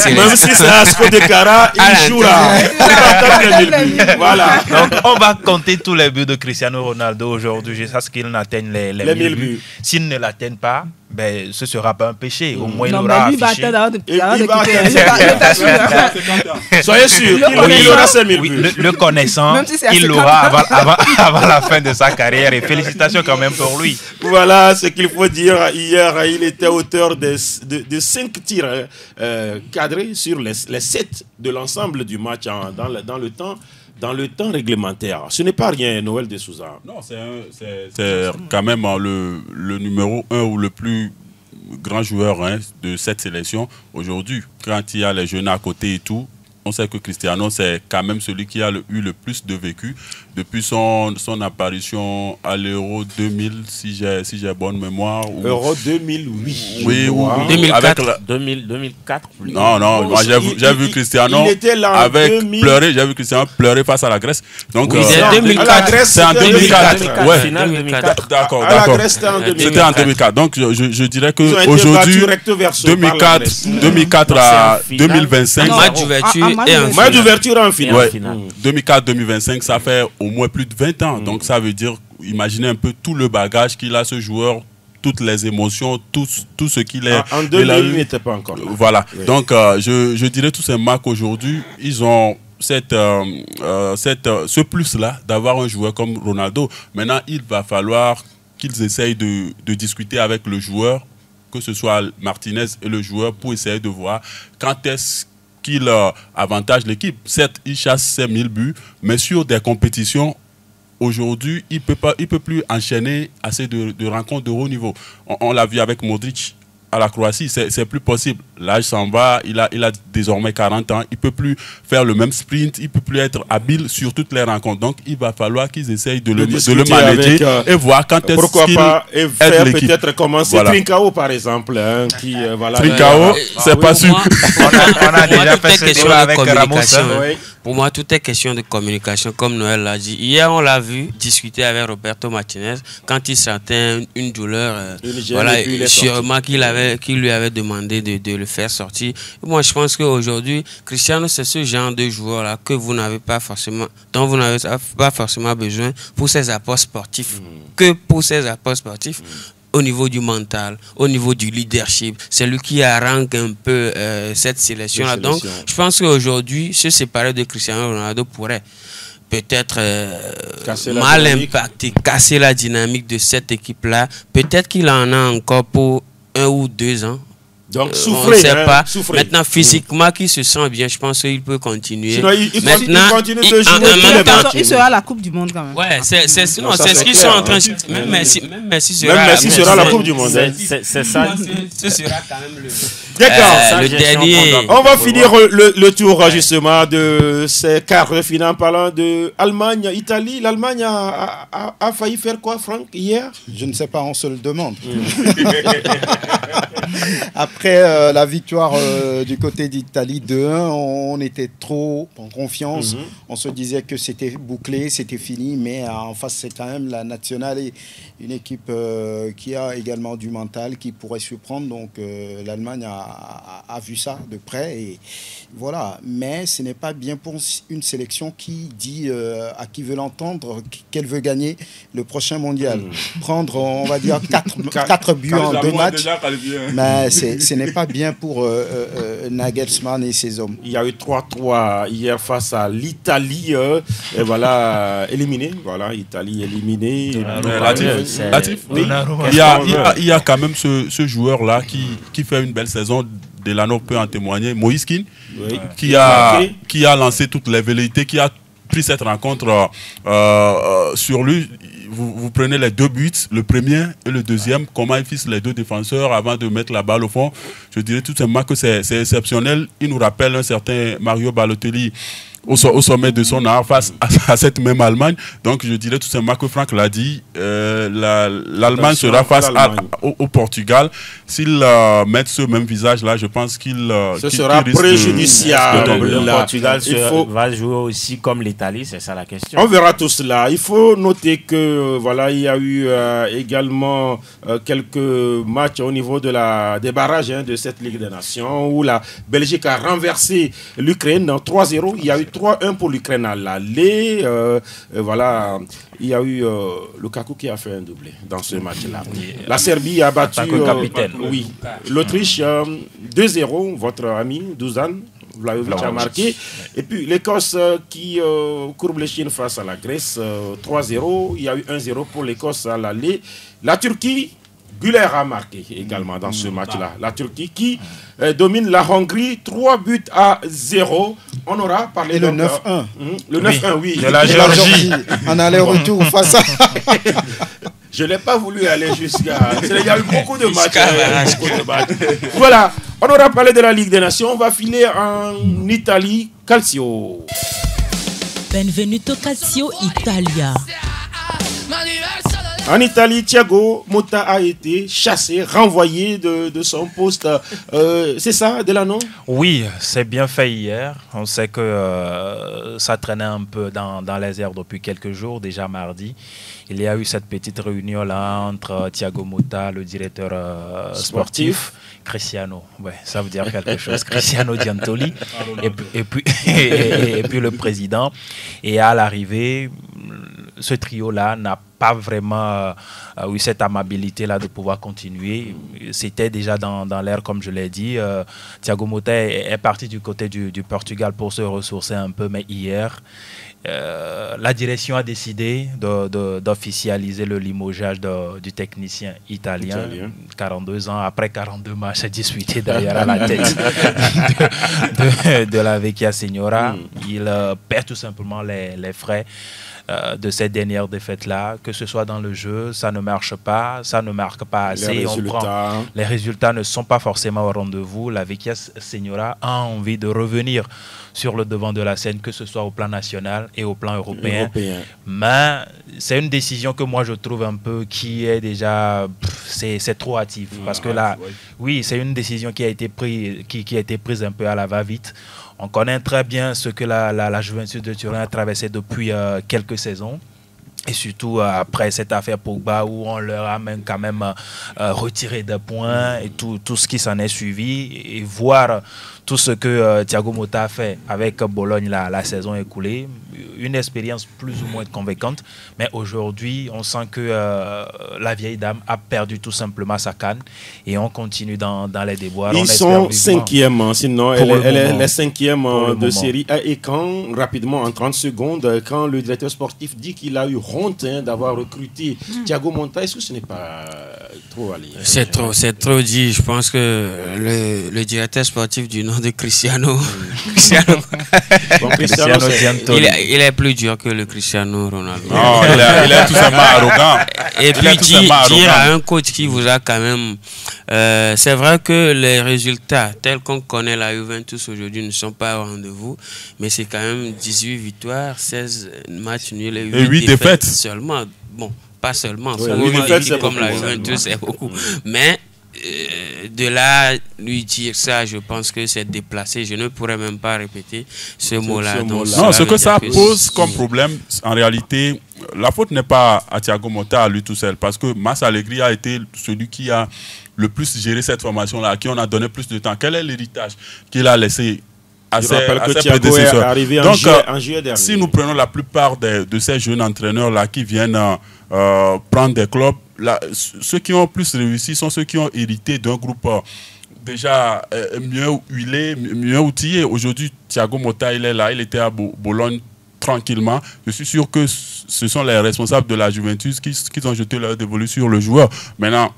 Même si c'est Asco de Cara, il jouera. Voilà. Donc, on va compter tous les buts de Cristiano Ronaldo aujourd'hui jusqu'à ce qu'il n'atteigne les 1000 buts. S'il ne l'atteigne pas, ben, ce ne sera pas un péché. Au moins, il aura affiché. Soyez sûr qu'il aura 5000 buts. Le connaissant, il l'aura avant la fin de sa carrière. Et félicitations quand même pour lui. Voilà ce qu'il faut dire. Hier, il était auteur de 5 tirs cadrés sur les 7 de l'ensemble du match dans le temps réglementaire. Ce n'est pas rien, Noël de Souza. Non, c'est quand même le numéro 1 ou le plus grand joueur de cette sélection aujourd'hui. Quand il y a les jeunes à côté et tout, on sait que Cristiano, c'est quand même celui qui a eu le plus de vécu depuis son apparition à l'Euro 2000, si j'ai bonne mémoire. Euro 2008. Oui, ou 2004. 2004. Non, moi j'ai vu Cristiano j'ai vu Cristiano pleurer face à la Grèce. Donc, c'est en 2004. Ouais. D'accord. C'était en 2004. Donc, je dirais que aujourd'hui, 2004 à 2025. Match d'ouverture en finale. 2004-2025, ça fait au moins plus de 20 ans. Donc ça veut dire, imaginez un peu tout le bagage qu'il a, ce joueur, toutes les émotions, tout ce qu'il est. En 2000, il n'était pas encore là. Voilà. Oui. Donc je dirais tous ces marques aujourd'hui, ils ont ce plus-là d'avoir un joueur comme Ronaldo. Maintenant, il va falloir qu'ils essayent de discuter avec le joueur, que ce soit Martinez et le joueur, pour essayer de voir quand est-ce qu'il avantage l'équipe. Certes, il chasse ses 1000 buts, mais sur des compétitions, aujourd'hui, il peut plus enchaîner assez de rencontres de haut niveau. On l'a vu avec Modric à la Croatie, c'est plus possible. L'âge s'en va, il a désormais 40 ans, il peut plus faire le même sprint, il peut plus être habile sur toutes les rencontres. Donc il va falloir qu'ils essayent de le manager et voir quand est-ce pourquoi qu'il pas et faire l'équipe. peut-être commencer Trincao par exemple, hein, qui voilà. Trincao, c'est pas sûr. On a déjà fait ce débat avec Ramos. Pour moi, tout est question de communication, comme Noël l'a dit. Hier, on l'a vu discuter avec Roberto Martinez quand il sentait une douleur. Voilà, sûrement qu'il lui avait demandé de le faire sortir. Moi, je pense qu'aujourd'hui, Cristiano, c'est ce genre de joueur-là que vous n'avez pas forcément, dont vous n'avez pas forcément besoin pour ses apports sportifs. Que pour ses apports sportifs. Au niveau du mental, au niveau du leadership, c'est lui qui arrange un peu cette sélection-là. Donc, je pense qu'aujourd'hui, se séparer de Cristiano Ronaldo pourrait peut-être mal impacter, casser la dynamique de cette équipe-là. Peut-être qu'il en a encore pour 1 ou 2 ans. Donc, on ne sait pas. Maintenant, physiquement, qu'il se sent bien, je pense qu'il peut continuer. Sinon, il continue de jouer. Il sera à la Coupe du Monde quand même. Ouais, c'est ce qu'ils sont en train de... Même Messi sera à la Coupe du Monde. C'est ça. Ce sera quand même D'accord. Le dernier. On va finir le tour justement de ces quarts de finale en parlant de Allemagne, Italie. L'Allemagne a failli faire quoi, Franck, hier? Je ne sais pas, on se le demande. Après la victoire du côté d'Italie 2-1, on était trop en confiance. On se disait que c'était bouclé, c'était fini, mais en face, c'est quand même la nationale et une équipe qui a également du mental, qui pourrait surprendre. Donc l'Allemagne a vu ça de près et voilà. Mais ce n'est pas bien pour une sélection qui dit à qui veut l'entendre qu'elle veut gagner le prochain mondial. Prendre, on va dire, 4 buts en 2 matchs. Mais ce n'est pas bien pour Nagelsmann et ses hommes. Il y a eu 3-3 hier face à l'Italie. Et voilà, éliminé. Voilà, Italie éliminée. Il y a quand même ce joueur-là qui fait une belle saison. Delano peut en témoigner. Moïse Kean, qui a lancé toutes les velléités, qui a pris cette rencontre sur lui. Vous prenez les 2 buts, le premier et le deuxième, comment il fixe les 2 défenseurs avant de mettre la balle au fond. Je dirais tout simplement que c'est exceptionnel. Il nous rappelle un certain Mario Balotelli au sommet de son art face à cette même Allemagne. Donc je dirais tout simplement que Franck l'a dit, l'Allemagne sera face au Portugal. S'ils mettent ce même visage-là, je pense qu'il sera préjudiciable. Le Portugal va jouer aussi comme l'Italie, c'est ça la question. On verra tout cela. Il faut noter que voilà, il y a eu également quelques matchs au niveau des barrages de cette Ligue des Nations où la Belgique a renversé l'Ukraine en 3-0. Il y a eu 3-1 pour l'Ukraine à l'aller. Voilà, il y a eu Lukaku qui a fait un doublé dans ce match-là. La Serbie a battu l'Autriche 2-0. Votre ami Dusan Vlahovic a marqué. Et puis l'Écosse qui courbe les chines face à la Grèce 3-0. Il y a eu 1-0 pour l'Écosse à l'aller. La Turquie, Güler a marqué également dans ce match-là. La Turquie qui domine la Hongrie 3-0. On aura parlé de le 9-1. Le 9-1, oui. De la Géorgie. En aller-retour face à... Je n'ai pas voulu aller jusqu'à... Il y a eu beaucoup de matchs. Voilà. On aura parlé de la Ligue des Nations. On va filer en Italie. Calcio. Benvenuto Calcio Italia. En Italie, Thiago Motta a été chassé, renvoyé de son poste. C'est ça, Delano? Oui, c'est bien fait hier. On sait que ça traînait un peu dans les airs depuis quelques jours, déjà mardi. Il y a eu cette petite réunion-là entre Thiago Motta, le directeur sportif, Cristiano. Ouais, ça veut dire quelque chose. Cristiano Giantoli. et puis le président. Et à l'arrivée... ce trio-là n'a pas vraiment eu cette amabilité-là de pouvoir continuer. C'était déjà dans l'air, comme je l'ai dit. Thiago Motta est parti du côté du Portugal pour se ressourcer un peu, mais hier, la direction a décidé d'officialiser le limogeage du technicien italien. 42 ans, après 42 matchs disputés derrière à la tête de la Vecchia Signora. Il perd tout simplement les frais de cette dernière défaite-là, que ce soit dans le jeu, ça ne marche pas, ça ne marque pas assez. Les résultats ne sont pas forcément au rendez-vous. La Vecchia Signora a envie de revenir sur le devant de la scène, que ce soit au plan national et au plan européen. Mais c'est une décision que moi je trouve un peu qui est déjà... c'est trop hâtif. Parce que là, oui, c'est une décision qui a été prise un peu à la va-vite. On connaît très bien ce que la Juventus de Turin a traversé depuis quelques saisons. Et surtout après cette affaire Pogba où on leur a même quand même retiré des points et tout ce qui s'en est suivi. Et voir tout ce que Thiago Motta a fait avec Bologne la saison écoulée, une expérience plus ou moins convaincante. Mais aujourd'hui, on sent que la vieille dame a perdu tout simplement sa canne et on continue dans les déboires. Ils sont cinquième, sinon elle est cinquième de série. Et quand, rapidement, en 30 secondes, quand le directeur sportif dit qu'il a eu honte d'avoir recruté Thiago Motta, est-ce que ce n'est pas trop allé? C'est trop dit. Je pense que le directeur sportif du nom de Cristiano, il est plus dur que le Cristiano Ronaldo. Non, il est tout simplement arrogant. Et puis dire à un coach qui vous a quand même... c'est vrai que les résultats tels qu'on connaît la Juventus aujourd'hui ne sont pas au rendez-vous, mais c'est quand même 18 victoires, 16 matchs nuls et 8 défaites seulement. Bon, pas seulement. Oui, 8 défaites, comme la Juventus, c'est beaucoup. Mais... de là, lui dire ça, je pense que c'est déplacé. Je ne pourrais même pas répéter ce mot-là. Non, ce que ça pose comme problème, en réalité, la faute n'est pas à Thiago Motta, à lui tout seul, parce que Massa Allegri a été celui qui a le plus géré cette formation-là, à qui on a donné plus de temps. Quel est l'héritage qu'il a laissé à ses prédécesseurs? Donc, si nous prenons la plupart de ces jeunes entraîneurs-là qui viennent prendre des clubs, ceux qui ont plus réussi sont ceux qui ont hérité d'un groupe déjà mieux huilé, mieux outillé. Aujourd'hui, Thiago Motta, il est là, il était à Bologne tranquillement. Je suis sûr que ce sont les responsables de la Juventus qui ont jeté leur dévolu sur le joueur. Maintenant,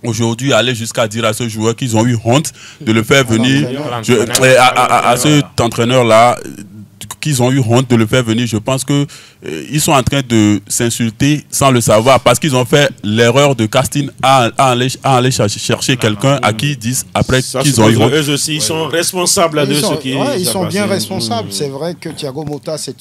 aujourd'hui, aller jusqu'à dire à ce joueur qu'ils ont eu honte de le faire venir, à cet entraîneur-là, qu'ils ont eu honte de le faire venir, je pense que ils sont en train de s'insulter sans le savoir, parce qu'ils ont fait l'erreur de casting à aller chercher quelqu'un à qui ils disent après qu'ils ont eu honte. Eux aussi, ils sont responsables de ce qui est. Ils sont bien responsables. C'est vrai que Thiago Motta, c'est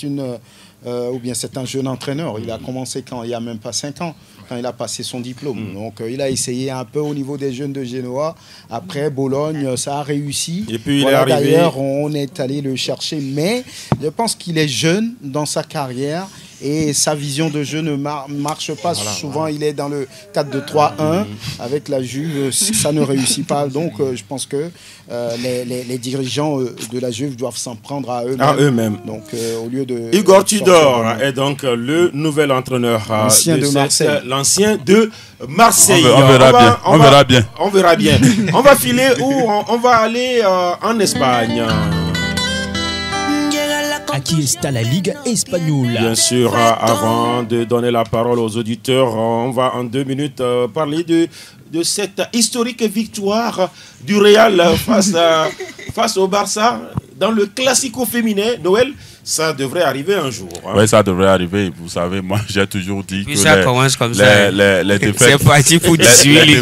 un jeune entraîneur. Il a commencé il n'y a même pas 5 ans, quand il a passé son diplôme. Donc il a essayé un peu au niveau des jeunes de Genoa. Après Bologne, ça a réussi. Et puis il est arrivé. D'ailleurs, on est allé le chercher. Mais je pense qu'il est jeune dans sa carrière et sa vision de jeu ne marche pas. Souvent, il est dans le 4-2-3-1 avec la Juve. Ça ne réussit pas. Donc je pense que les dirigeants de la Juve doivent s'en prendre à eux-mêmes. Donc au lieu de... Igor Tudor est donc le nouvel entraîneur l'ancien de Marseille. On verra bien. On verra bien. On va filer où on va aller en Espagne. Aquí está la Liga espagnole. Bien sûr, avant de donner la parole aux auditeurs, on va en 2 minutes parler de cette historique victoire du Real face au Barça dans le Classico féminin. Noël, ça devrait arriver un jour. Oui, ça devrait arriver. Vous savez, moi, j'ai toujours dit que ça commence comme les défaites... C'est parti pour les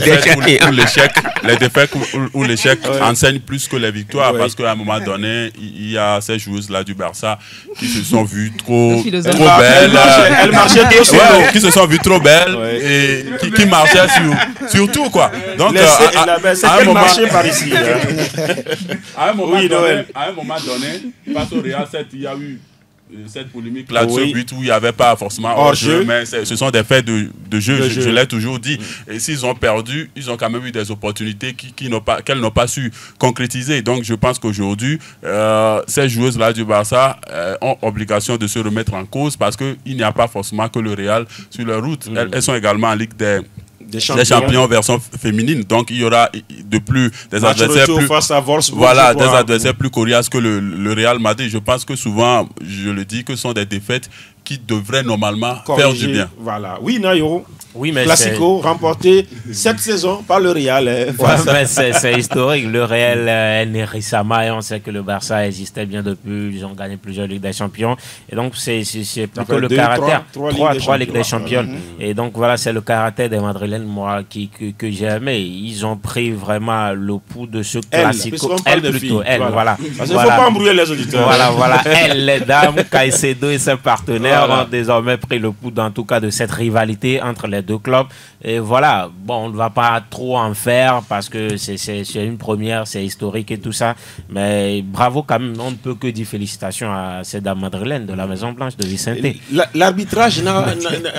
défaites ou l'échec enseignent plus que les victoires, parce qu'à un moment donné, il y a ces joueuses-là du Barça qui se sont vues trop belles. Elles marchaient qui se sont vues trop belles et qui marchaient sur tout, quoi. Donc, à un moment... par ici. À un moment donné, face au Real 7, il y a eu cette polémique-là de Oui. ce but où il n'y avait pas forcément hors-jeu, mais ce sont des faits de jeu, je l'ai toujours dit. Et s'ils ont perdu, ils ont quand même eu des opportunités qu'elles n'ont pas su concrétiser. Donc je pense qu'aujourd'hui, ces joueuses-là du Barça ont obligation de se remettre en cause parce qu'il n'y a pas forcément que le Real sur leur route. Elles sont également en Ligue des champions version féminine, donc il y aura de plus des adversaires plus face à Wolfsburg, voilà, des adversaires plus coriaces que le Real Madrid. Je pense que souvent, je le dis, que ce sont des défaites qui devraient normalement faire du bien. Voilà. Oui, Nayo. Oui, mais Classico remporté cette saison par le Real. C'est historique. Le Real Nerisama, et on sait que le Barça existait bien depuis. Ils ont gagné plusieurs Ligues des Champions. Et donc, c'est plutôt le caractère. Trois Ligues des Champions. Et donc, voilà, c'est le caractère des Madrilènes, moi, que j'ai aimé. Ils ont pris vraiment le pouls de ce Classico. Elle, voilà. Parce qu'il ne faut pas embrouiller les auditeurs. Voilà. Elle, les dames, Caicedo et ses partenaires ont désormais pris le pouls, en tout cas, de cette rivalité entre les deux clubs. Et voilà, bon, on ne va pas trop en faire parce que c'est une première, c'est historique et tout ça. Mais bravo quand même, on ne peut que dire félicitations à ces dames madrilènes de la Maison Blanche de Vicente. L'arbitrage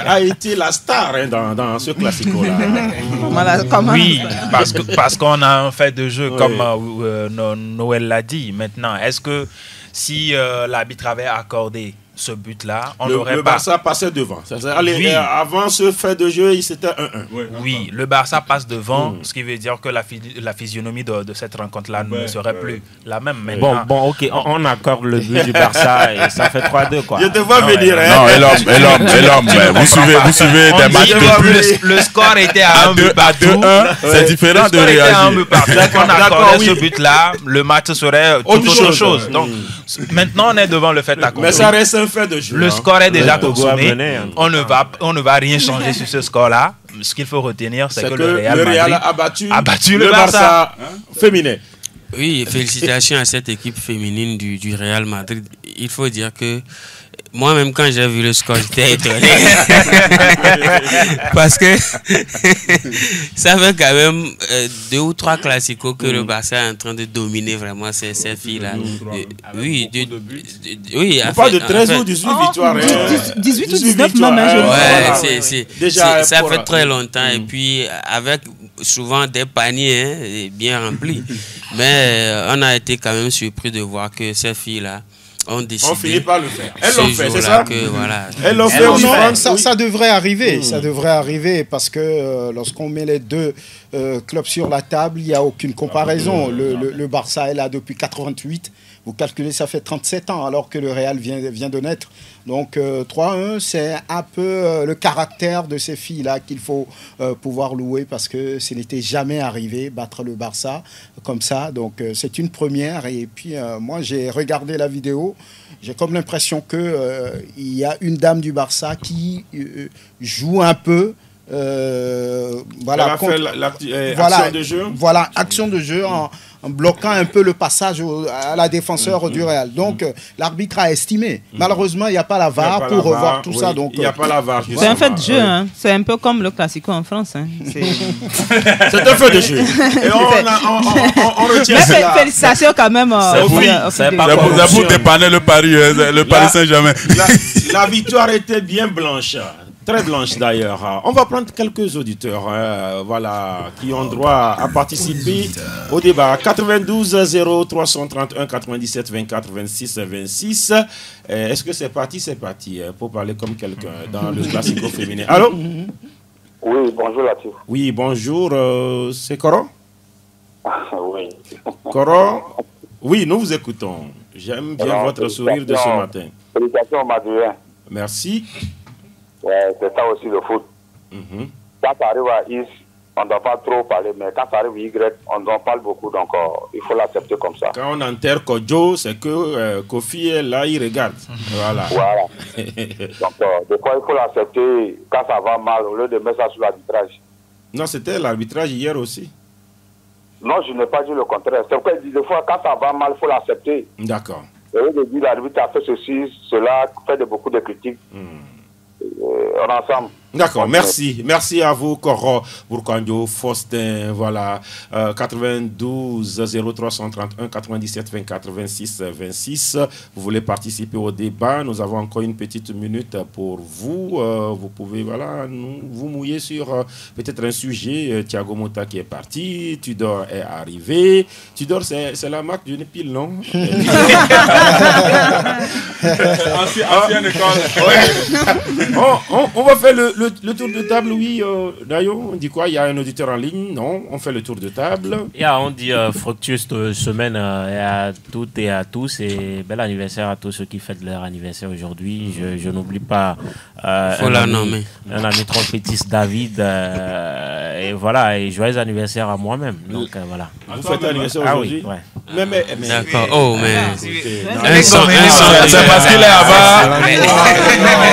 a été la star dans ce classico-là. Oui, parce qu'on a un fait de jeu, comme Noël l'a dit. Maintenant, est-ce que si l'arbitre avait accordé ce but-là, le Barça passait devant. Avant ce fait de jeu, c'était 1-1. Oui, le Barça passe devant, ce qui veut dire que la physionomie de cette rencontre-là ne serait plus la même. Bon, ok, on accorde le but du Barça et ça fait 3-2, quoi. Je te vois venir. Non, et l'homme, vous suivez des matchs depuis... Le score était à 1 but partout. C'est différent de réagir. Le score était à 1 but partout. Dès qu'on accordait ce but-là, le match serait tout autre chose. Donc, maintenant, on est devant le fait accompli. Mais ça reste un fait de jeu. Le score est déjà consommé. On ne va rien changer sur ce score-là. Ce qu'il faut retenir, c'est que le Real a battu le Barça féminin. Oui, félicitations à cette équipe féminine du Real Madrid. Il faut dire que moi-même, quand j'ai vu le score, j'étais étonné. Parce que ça fait quand même 2 ou 3 classicos que le Barça est en train de dominer vraiment ces filles-là. Oui, on parle de 13 ou 18 victoires. 18 ou 19 même. Déjà, ça fait très longtemps. Et puis, avec souvent des paniers bien remplis. Mais on a été quand même surpris de voir que ces filles-là ont décidé. On finit par le faire. Elles l'ont fait, c'est ça? Elles l'ont fait. Ça devrait arriver. Ça devrait arriver parce que lorsqu'on met les deux clubs sur la table, il n'y a aucune comparaison. Le Barça est là depuis 88. Vous calculez, ça fait 37 ans alors que le Real vient de naître. Donc 3-1, c'est un peu le caractère de ces filles-là qu'il faut pouvoir louer parce que ce n'était jamais arrivé, battre le Barça comme ça. Donc c'est une première. Et puis moi, j'ai regardé la vidéo. J'ai comme l'impression qu'il y a une dame du Barça qui joue un peu. Voilà, action de jeu. Voilà, action de jeu en bloquant un peu le passage à la défenseur du Real. Donc, l'arbitre a estimé. Malheureusement, il n'y a pas la VAR pour revoir tout ça. Donc, il n'y a pas la VAR. C'est un fait de jeu. Hein. C'est un peu comme le Classico en France. Hein. C'est un fait de jeu. Et on retient ça. Félicitations quand même. C'est pour dépanner le Paris Saint-Germain. La victoire était bien blanche. Très blanche d'ailleurs. On va prendre quelques auditeurs qui ont droit à participer au débat. 92 0 331 97 24 26 26. Est-ce que c'est parti? C'est parti pour parler comme quelqu'un dans le classico féminin. Allô? Oui, bonjour Latif. Oui, bonjour. C'est Coro? Oui. Coro? Oui, nous vous écoutons. J'aime bien votre sourire de ce matin. Félicitations Madrilène. Merci. Ouais, c'est ça aussi le foot. Quand ça arrive à X, on ne doit pas trop parler, mais quand ça arrive à Y, on en parle beaucoup, donc il faut l'accepter comme ça. Quand on enterre Kodjo, c'est que Kofi est là, il regarde. Voilà. Donc, des fois, il faut l'accepter quand ça va mal, au lieu de mettre ça sur l'arbitrage. Non, c'était l'arbitrage hier aussi. Non, je n'ai pas dit le contraire. C'est pourquoi des fois, quand ça va mal, il faut l'accepter. D'accord. Au lieu de dire l'arbitre a fait ceci, cela, fait beaucoup de critiques. on est ensemble. D'accord, merci. Merci à vous, Coro Bourkandio, Faustin, voilà, 92 0331 97 24 26 26. Vous voulez participer au débat, nous avons encore une petite minute pour vous. Vous pouvez, voilà, vous mouiller sur peut-être un sujet. Thiago Motta qui est parti, Tudor est arrivé. Tudor, c'est la marque d'une pile, non? Ancienne école. Ouais. On va faire le tour de table, oui. D'ailleurs, on dit quoi? Il y a un auditeur en ligne? Non, on fait le tour de table. On dit fructueuse semaine à toutes et à tous, et bel anniversaire à tous ceux qui fêtent leur anniversaire aujourd'hui. Je n'oublie pas un ami trompettiste David, et voilà, et joyeux anniversaire à moi-même. Donc voilà. Vous fêtez anniversaire aujourd'hui? Oui, ouais. Mais d'accord. Oh, mais c'est parce qu'il est là-bas.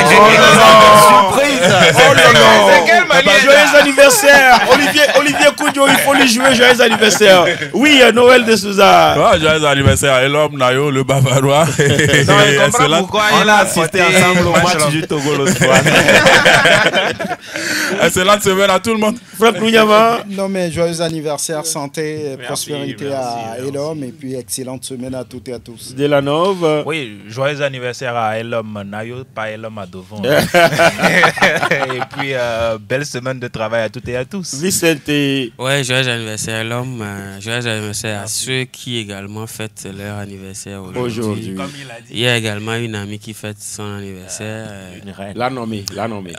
Surprise. Oh non. Joyeux anniversaire. Olivier Koudjo, il faut lui jouer joyeux anniversaire. Oui, Noël de Souza. Joyeux anniversaire. Et l'homme Nayo, le Bavarois. Non, il comprend pourquoi on a assisté ensemble au match du Togo l'autre fois. Excellente semaine à tout le monde. Franck Nounyama. Non, mais joyeux anniversaire, santé, prospérité à Elom, et puis excellente semaine à toutes et à tous. Delanov. Oui, joyeux anniversaire à Elom Nayo, pas Elom à Devon. Et puis, belle semaine de travail à toutes et à tous. Vicente. Ouais, joyeux anniversaire à l'homme. Joyeux anniversaire à ceux qui également fêtent leur anniversaire aujourd'hui. Il y a également une amie qui fête son anniversaire. La nommée. Non, mais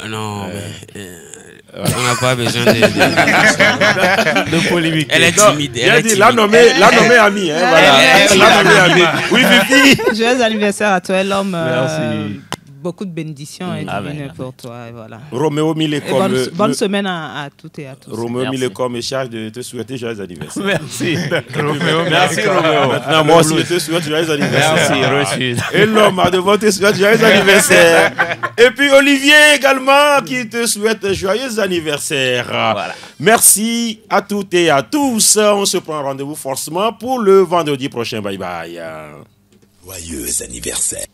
on n'a pas besoin de polémique. Elle est timide. La nommée amie. Hein, voilà. La nommée amie. Oui, Fifi. Joyeux anniversaire à toi, l'homme. Merci. Beaucoup de bénédictions et divines pour toi. Et voilà. Roméo Milecom. Bonne semaine à toutes et à tous. Roméo Milecom me charge de te souhaiter joyeux anniversaire. Merci. Merci Roméo. Maintenant, moi aussi, je te souhaite joyeux anniversaire. Merci, reçu. Et l'homme a devant te souhaite joyeux anniversaire. Et puis Olivier également qui te souhaite joyeux anniversaire. Voilà. Merci à toutes et à tous. On se prend rendez-vous forcément pour le vendredi prochain. Bye bye. Joyeux anniversaire.